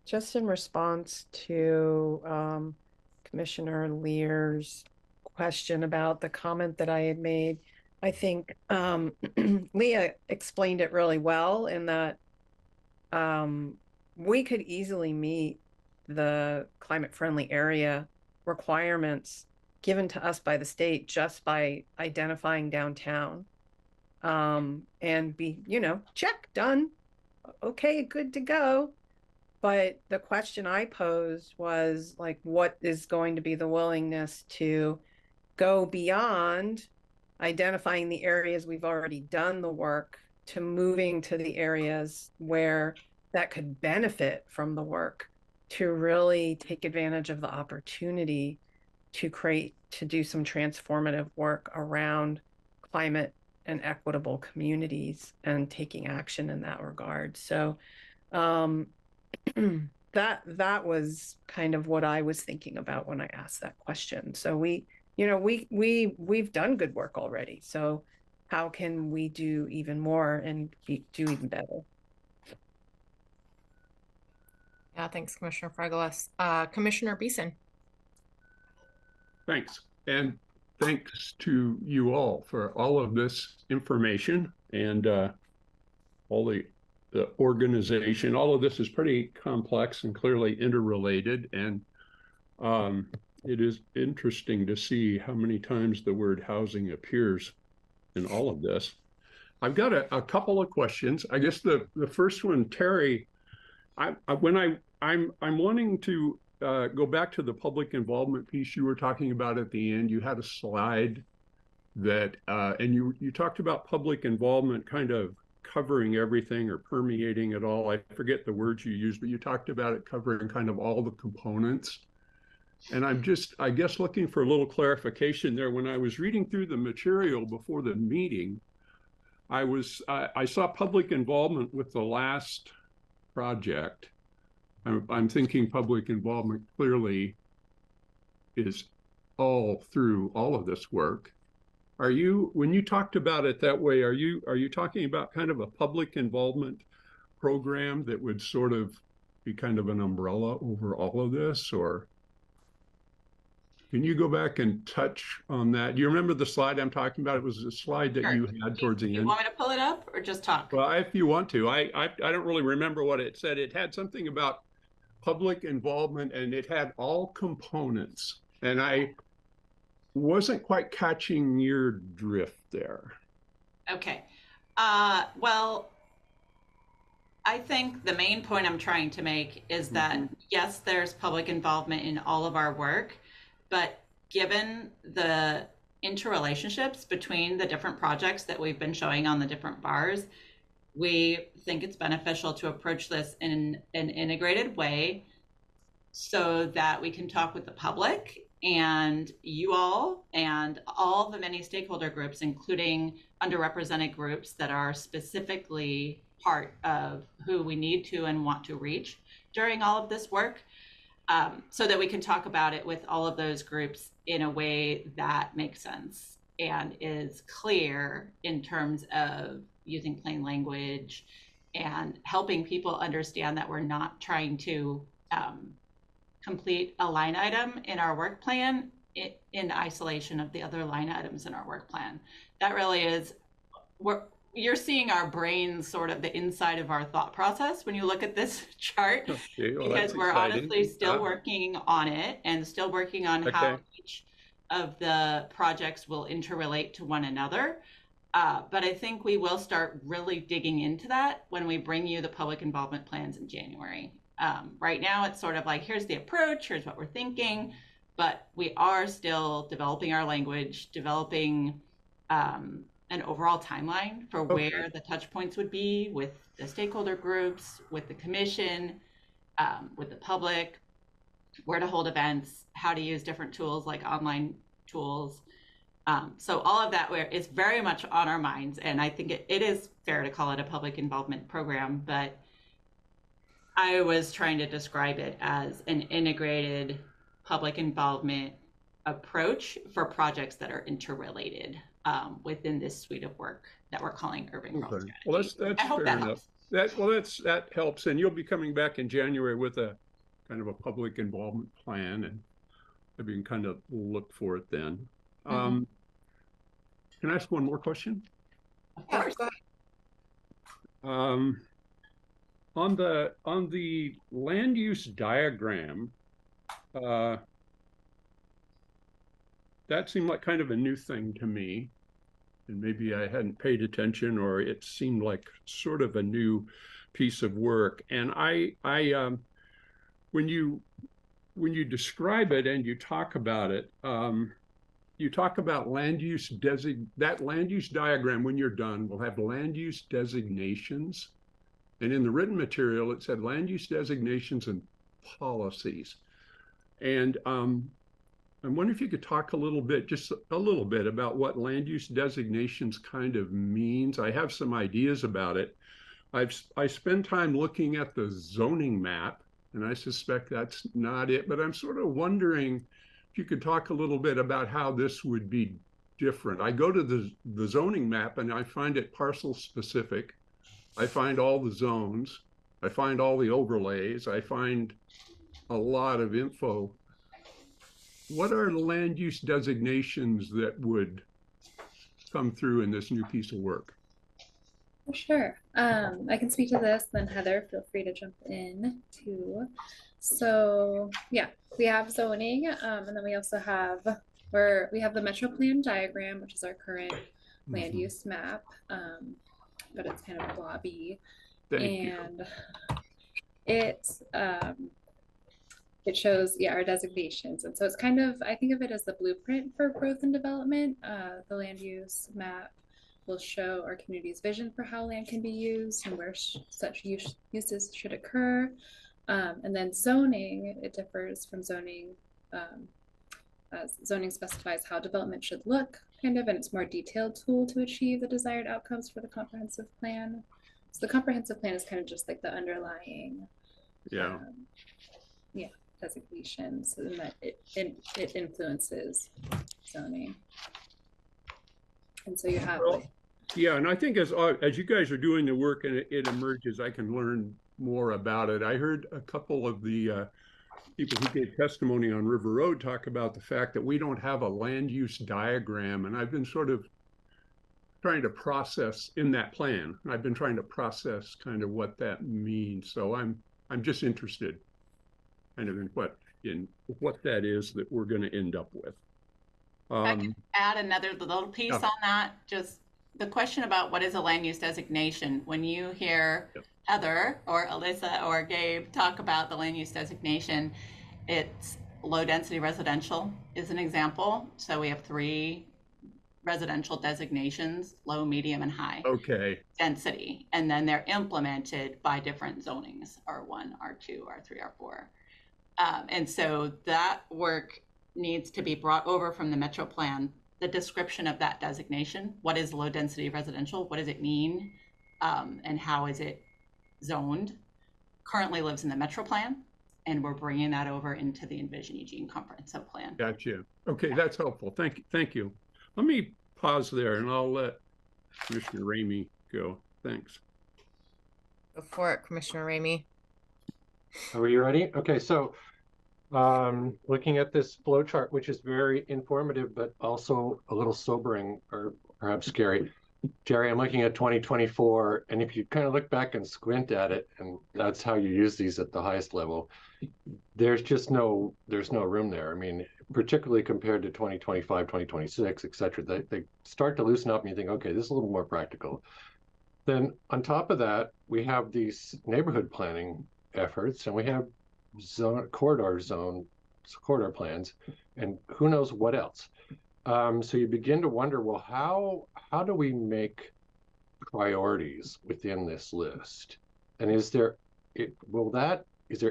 Just in response to Commissioner Lear's question about the comment that I had made, I think Leah explained it really well in that we could easily meet the climate-friendly area requirements given to us by the state just by identifying downtown and be, check, done. Okay, good to go. But the question I posed was like, what is going to be the willingness to go beyond identifying the areas we've already done the work to moving to the areas where that could benefit from the work to really take advantage of the opportunity to do some transformative work around climate and equitable communities and taking action in that regard. So that was kind of what I was thinking about when I asked that question. So we've done good work already. So how can we do even more and do even better? Yeah, thanks, Commissioner Fragles. Commissioner Beeson. Thanks. And thanks to you all for all of this information and all the organization. All of this is pretty complex and clearly interrelated. And it is interesting to see how many times the word housing appears in all of this. I've got a couple of questions. I guess the first one, Terry, I'm wanting to go back to the public involvement piece you were talking about at the end. You had a slide that, and you talked about public involvement kind of covering everything or permeating it all. I forget the words you used, but you talked about it covering kind of all the components. And I'm just, I guess, looking for a little clarification there. When I was reading through the material before the meeting, I saw public involvement with the last project. I'm thinking public involvement clearly is all through all of this work. When you talked about it that way, are you talking about kind of a public involvement program that would sort of be kind of an umbrella over all of this, or can you go back and touch on that? Do you remember the slide I'm talking about? It was a slide that you had towards the end. You want me to pull it up or just talk? Well, if you want to. I don't really remember what it said. It had something about public involvement and it had all components. And I wasn't quite catching your drift there. Okay. Well, I think the main point I'm trying to make is that, yes, there's public involvement in all of our work, but given the interrelationships between the different projects that we've been showing on the different bars, we think it's beneficial to approach this in an integrated way so that we can talk with the public and you all and all the many stakeholder groups, including underrepresented groups that are specifically part of who we need to and want to reach during all of this work, so that we can talk about it with all of those groups in a way that makes sense and is clear in terms of using plain language and helping people understand that we're not trying to complete a line item in our work plan in isolation of the other line items in our work plan. That really is, you're seeing our brains, sort of the inside of our thought process when you look at this chart, Okay, well, because we're exciting. honestly still working on it and still working on how each of the projects will interrelate to one another. But I think we will start really digging into that when we bring you the public involvement plans in January. Right now, it's sort of like, here's the approach, here's what we're thinking, but we are still developing our language, developing an overall timeline for where the touch points would be with the stakeholder groups, with the commission, with the public, where to hold events, how to use different tools like online tools. So all of that is very much on our minds. And I think it is fair to call it a public involvement program, but I was trying to describe it as an integrated public involvement approach for projects that are interrelated within this suite of work that we're calling Urban Growth Strategy. Well, that's fair enough. That helps. And you'll be coming back in January with a kind of a public involvement plan, and maybe you can kind of look for it then. Can I ask one more question? Of course. On the land use diagram, that seemed like kind of a new thing to me, and maybe I hadn't paid attention, or it seemed like sort of a new piece of work. And when you describe it and you talk about it, you talk about land use that land use diagram. When you're done, will have land use designations. And in the written material, it said land use designations and policies. And I'm wondering if you could talk just a little bit about what land use designations kind of means. I have some ideas about it. I spend time looking at the zoning map, and I suspect that's not it, but I'm sort of wondering if you could talk a little bit about how this would be different. I go to the zoning map and I find it parcel specific. I find all the zones, I find all the overlays, I find a lot of info. What are the land use designations that would come through in this new piece of work? Sure. I can speak to this, then Heather, feel free to jump in too. So yeah, we have zoning, and then we also have we have the Metro Plan diagram, which is our current land use map. But it's kind of blobby, and it shows our designations, and so it's kind of, I think of it as the blueprint for growth and development. The land use map will show our community's vision for how land can be used and where such uses should occur, and then zoning, it differs from zoning. As zoning specifies how development should look, and it's more detailed tool to achieve the desired outcomes for the comprehensive plan. So the comprehensive plan is kind of just like the underlying designations, and that it influences zoning. And so you have and I think as you guys are doing the work and it emerges, I can learn more about it. I heard a couple of the people who gave testimony on River Road talk about the fact that we don't have a land use diagram, and I've been sort of trying to process in that plan. I've been trying to process kind of what that means. So I'm just interested kind of in what that is that we're going to end up with. I can add another little piece on that. Just the question about what is a land use designation. When you hear Heather or Alyssa or Gabe talk about the land use designation, it's low density residential is an example. So we have 3 residential designations, low, medium, and high Okay. density. And then they're implemented by different zonings, R1, R2, R3, R4. And so that work needs to be brought over from the Metro Plan, the description of that designation. What is low density residential? What does it mean? And how is it zoned? Currently lives in the Metro Plan, and we're bringing that over into the Envision Eugene Comprehensive Plan. Gotcha. Okay, that's helpful. Thank you. Let me pause there and I'll let Commissioner Ramey go. Thanks. Go for it, Commissioner Ramey. Are you ready? Okay, so looking at this flow chart, which is very informative, but also a little sobering or perhaps scary. Jerry, I'm looking at 2024, and if you kind of look back and squint at it, and that's how you use these at the highest level, there's no room there. I mean, particularly compared to 2025, 2026, et cetera, they start to loosen up and you think, okay, this is a little more practical. Then on top of that, we have these neighborhood planning efforts, and we have corridor plans, and who knows what else. So you begin to wonder, well, how do we make priorities within this list? And is there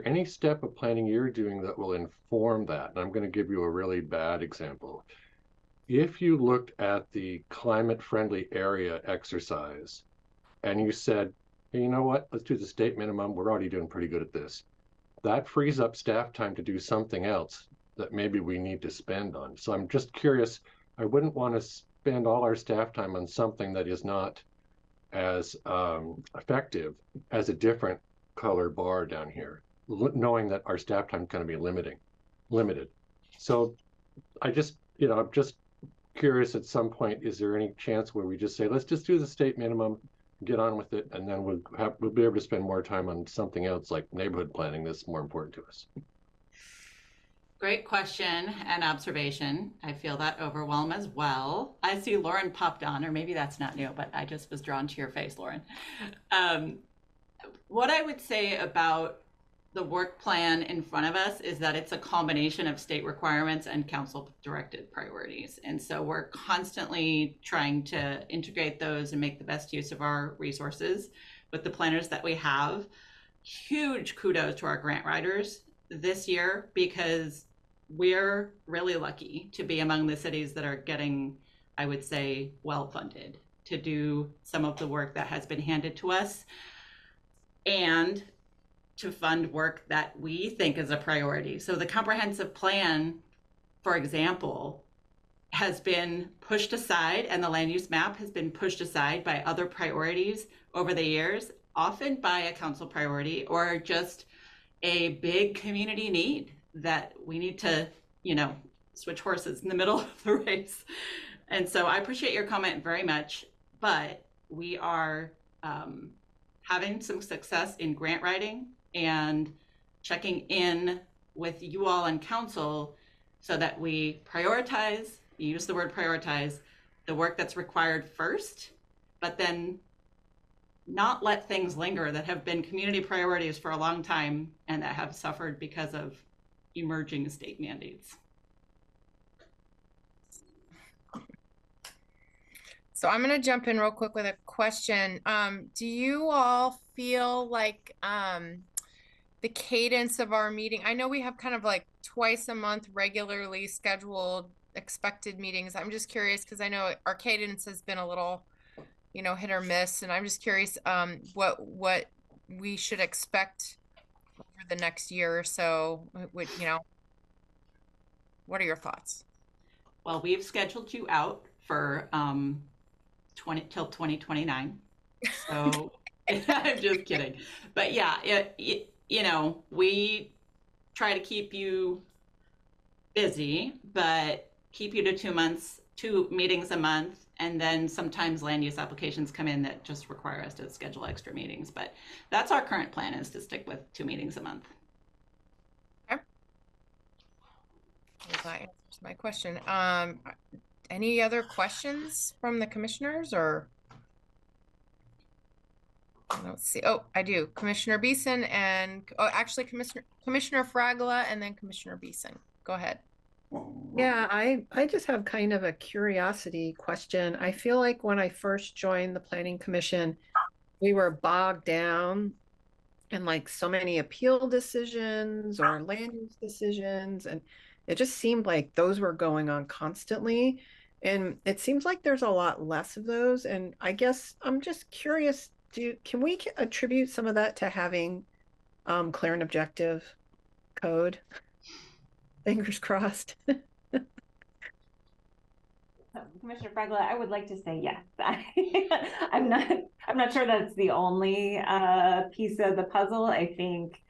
any step of planning you're doing that will inform that? And I'm going to give you a really bad example. If you looked at the climate-friendly area exercise and you said, hey, you know what, let's do the state minimum, we're already doing pretty good at this. That frees up staff time to do something else that maybe we need to spend on. So I'm just curious, I wouldn't want to spend all our staff time on something that is not as effective as a different color bar down here, knowing that our staff time is going to be limited. So I'm just curious, at some point, is there any chance where we just say, let's just do the state minimum, get on with it, and then we'll be able to spend more time on something else like neighborhood planning that's more important to us? Great question and observation. I feel that overwhelm as well. I see Lauren popped on, or maybe that's not new, but I just was drawn to your face, Lauren. What I would say about the work plan in front of us is that it's a combination of state requirements and council directed priorities. And so we're constantly trying to integrate those and make the best use of our resources with the planners that we have. Huge kudos to our grant writers this year, because we're really lucky to be among the cities that are getting, I would say, well funded to do some of the work that has been handed to us, and to fund work that we think is a priority. So the comprehensive plan, for example, has been pushed aside, and the land use map has been pushed aside by other priorities over the years, often by a council priority or just a big community need that we need to, switch horses in the middle of the race. And so I appreciate your comment very much, but we are having some success in grant writing and checking in with you all in council so that we prioritize, you use the word prioritize, the work that's required first, but then not let things linger that have been community priorities for a long time and that have suffered because of emerging state mandates. So I'm going to jump in real quick with a question. Do you all feel like the cadence of our meeting, I know we have kind of like twice a month regularly scheduled expected meetings. I'm just curious because I know our cadence has been a little, hit or miss, and I'm just curious what we should expect over the next year or so. What are your thoughts? Well, we've scheduled you out for till 2029. So I'm just kidding. But yeah, we try to keep you busy, but keep you to 2 months, 2 meetings a month. And then sometimes land use applications come in that just require us to schedule extra meetings. But that's our current plan, is to stick with 2 meetings a month. Okay. Well, that answers my question. Any other questions from the commissioners, or? Let's see. Oh, I do. Commissioner Beeson and actually Commissioner Fragola and then Commissioner Beeson. Go ahead. Yeah, I just have kind of a curiosity question. I feel like when I first joined the Planning Commission, we were bogged down in like so many appeal decisions or land use decisions, and it just seemed like those were going on constantly. And it seems like there's a lot less of those. And I guess I'm just curious, can we attribute some of that to having clear and objective code? Fingers crossed. Commissioner Fragla, I would like to say yes. I'm not sure that's the only piece of the puzzle. I think,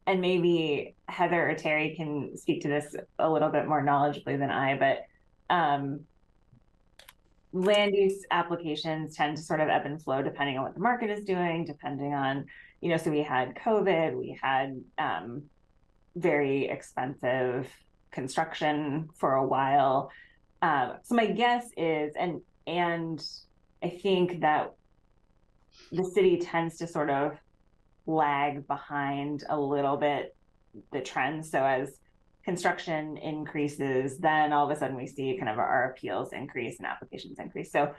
and maybe Heather or Terry can speak to this a little bit more knowledgeably than I, but land use applications tend to sort of ebb and flow depending on what the market is doing, depending on, so we had COVID, we had very expensive construction for a while. So my guess is, and I think that the city tends to sort of lag behind a little bit the trends. So as construction increases, then all of a sudden we see kind of our appeals increase and applications increase. So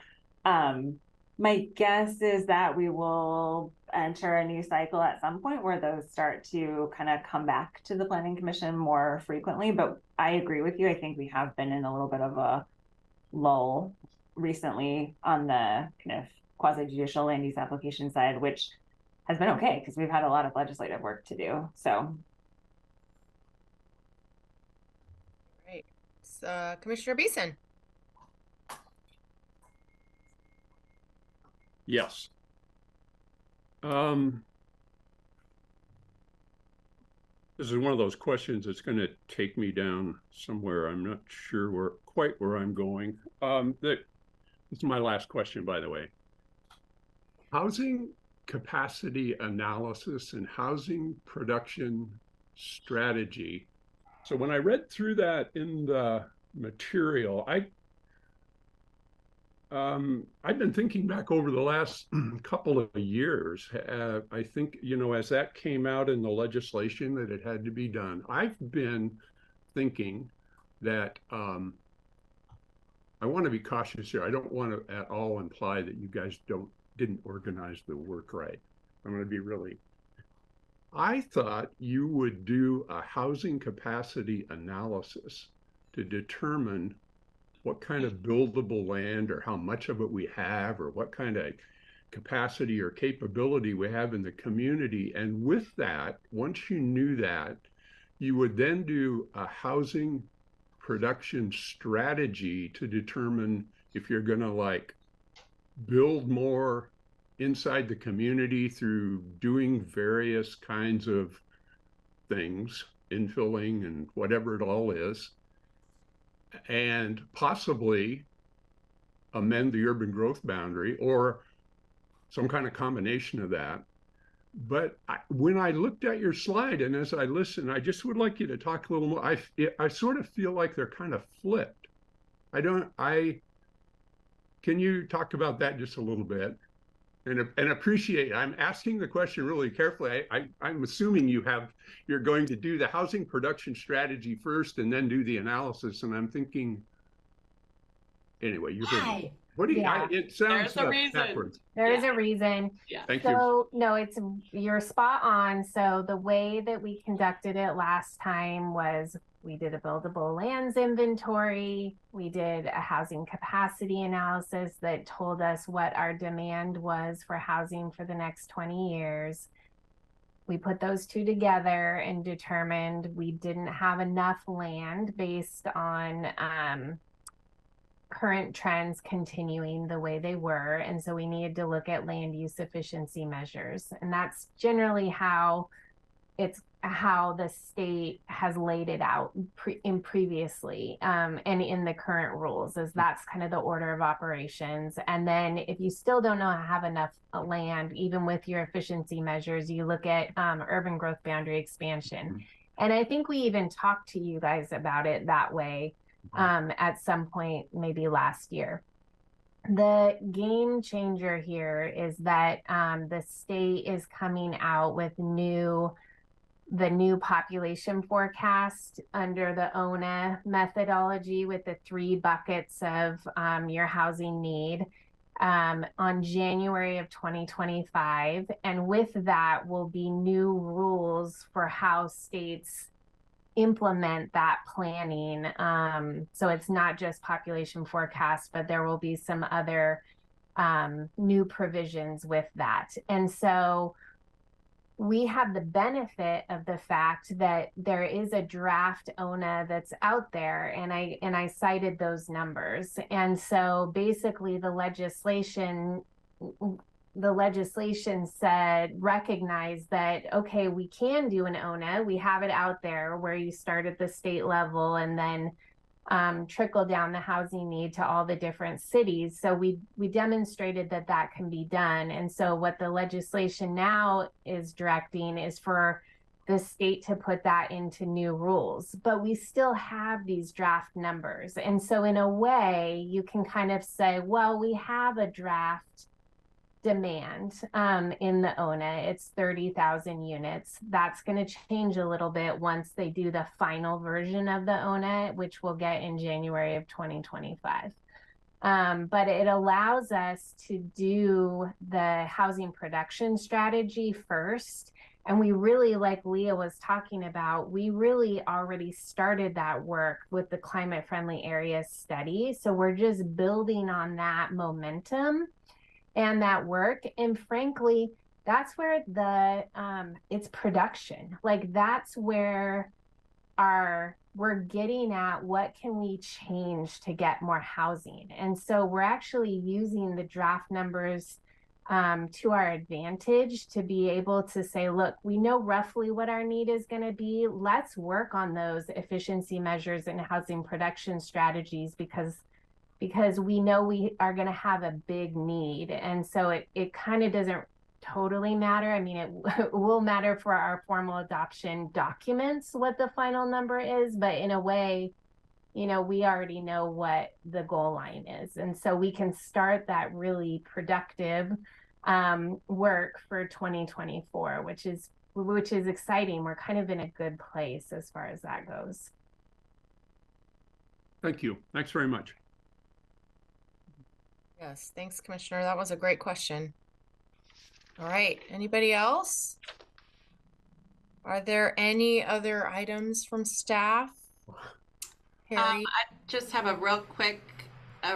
my guess is that we will enter a new cycle at some point where those start to kind of come back to the Planning Commission more frequently. But I agree with you. I think we have been in a little bit of a lull recently on the kind of quasi-judicial land use application side, which has been okay because we've had a lot of legislative work to do. So. Great. Commissioner Beeson. Yes. This is one of those questions that's going to take me down somewhere. I'm not sure quite where I'm going. This is my last question, by the way. Housing capacity analysis and housing production strategy. So when I read through that in the material, I've been thinking back over the last couple of years. I think, as that came out in the legislation that it had to be done, I've been thinking that I want to be cautious here. I don't want to at all imply that you guys didn't organize the work right. I'm going to be really. I thought you would do a housing capacity analysis to determine what kind of buildable land or how much of it we have or what kind of capacity or capability we have in the community. And with that, once you knew that, you would then do a housing production strategy to determine if you're going to build more inside the community through doing various kinds of things, infilling and whatever it all is, and possibly amend the urban growth boundary or some kind of combination of that. But when I looked at your slide and as I listened, I just would like you to talk a little more. I sort of feel like they're kind of flipped. Can you talk about that just a little bit? And appreciate, I'm asking the question really carefully. I'm assuming you're going to do the housing production strategy first and then do the analysis. And I'm thinking, anyway, you heard me. What do you, it sounds backwards. There is a reason. Yeah. Thank you. No, you're spot on. So the way that we conducted it last time was we did a buildable lands inventory. We did a housing capacity analysis that told us what our demand was for housing for the next 20 years. We put those two together and determined we didn't have enough land based on current trends continuing the way they were. And so we needed to look at land use efficiency measures. And that's generally how the state has laid it out previously and in the current rules, is that's kind of the order of operations. And then if you still don't know how to have enough land, even with your efficiency measures, you look at urban growth boundary expansion. And I think we even talked to you guys about it that way at some point, maybe last year. The game changer here is that the state is coming out with new the new population forecast under the ONA methodology with the 3 buckets of your housing need on January of 2025. And with that will be new rules for how states implement that planning. So it's not just population forecast, but there will be some other new provisions with that. And so we have the benefit of the fact that there is a draft ONA that's out there, and I cited those numbers. And so basically the legislation said, recognize that, okay, we can do an ONA. We have it out there where you start at the state level and then trickle down the housing need to all the different cities. So we demonstrated that that can be done. And so what the legislation now is directing is for the state to put that into new rules. But we still have these draft numbers. And so in a way, you can kind of say, well, we have a draft demand in the ONA. It's 30,000 units. That's going to change a little bit once they do the final version of the ONA, which we'll get in January of 2025. But it allows us to do the housing production strategy first. And we really, like Leah was talking about, we really already started that work with the climate friendly areas study. So we're just building on that momentum and that work. And frankly, that's where the it's production. Like that's where we're getting at what can we change to get more housing. And so we're actually using the draft numbers to our advantage to be able to say, look, we know roughly what our need is going to be. Let's work on those efficiency measures and housing production strategies because we know we are going to have a big need. And so it kind of doesn't totally matter. I mean, it will matter for our formal adoption documents what the final number is, but in a way, you know, we already know what the goal line is. And so we can start that really productive work for 2024, which is exciting. We're kind of in a good place as far as that goes. Thank you. Thanks very much. Yes, thanks, Commissioner. That was a great question. All right, anybody else? Are there any other items from staff? I just have a real quick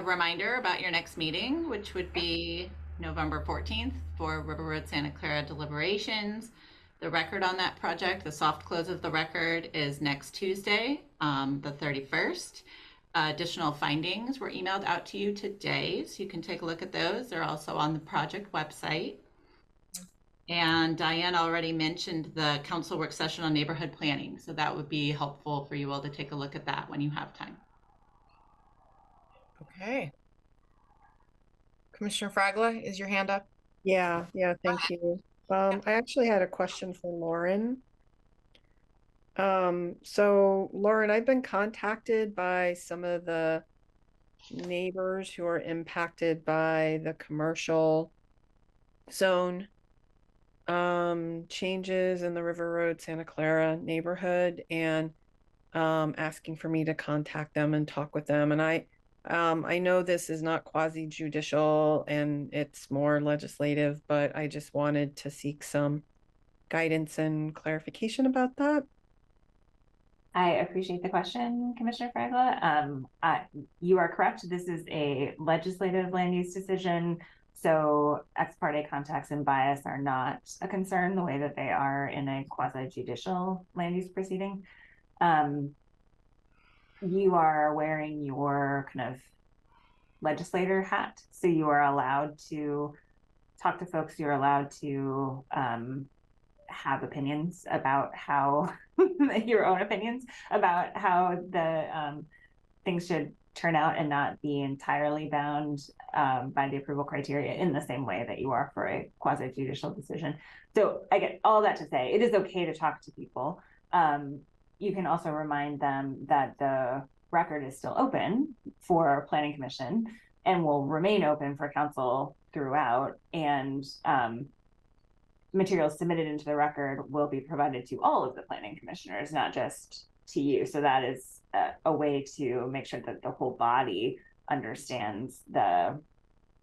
reminder about your next meeting, which would be November 14th for River Road Santa Clara deliberations. The record on that project, the soft close of the record, is next Tuesday, the 31st. Additional findings were emailed out to you today, so you can take a look at those. They're also on the project website. And Diane already mentioned the council work session on neighborhood planning, so that would be helpful for you all to take a look at that when you have time. Okay. Commissioner Fragla, is your hand up? Yeah, thank you. I actually had a question for Lauren. So Lauren, I've been contacted by some of the neighbors who are impacted by the commercial zone changes in the River Road Santa Clara neighborhood, and asking for me to contact them and talk with them. And I know this is not quasi-judicial and it's more legislative, but I just wanted to seek some guidance and clarification about that. I appreciate the question, Commissioner Fragla. You are correct. This is a legislative land use decision. So ex parte contacts and bias are not a concern the way that they are in a quasi-judicial land use proceeding. You are wearing your kind of legislator hat. So you are allowed to talk to folks. You're allowed to have opinions about how your own opinions about how the things should turn out and not be entirely bound by the approval criteria in the same way that you are for a quasi-judicial decision. So I get all that to say, it is okay to talk to people. You can also remind them that the record is still open for Planning Commission and will remain open for council throughout. And materials submitted into the record will be provided to all of the planning commissioners, not just to you. So that is a way to make sure that the whole body understands the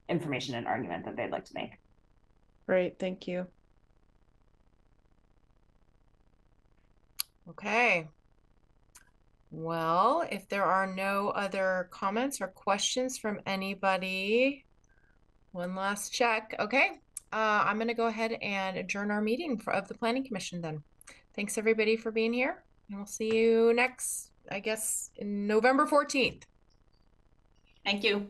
information and argument that they'd like to make. Great, thank you. Okay. Well, if there are no other comments or questions from anybody, one last check. Okay, I'm going to go ahead and adjourn our meeting of the Planning Commission then. Thanks everybody for being here, and we'll see you next, I guess, in November 14th. Thank you.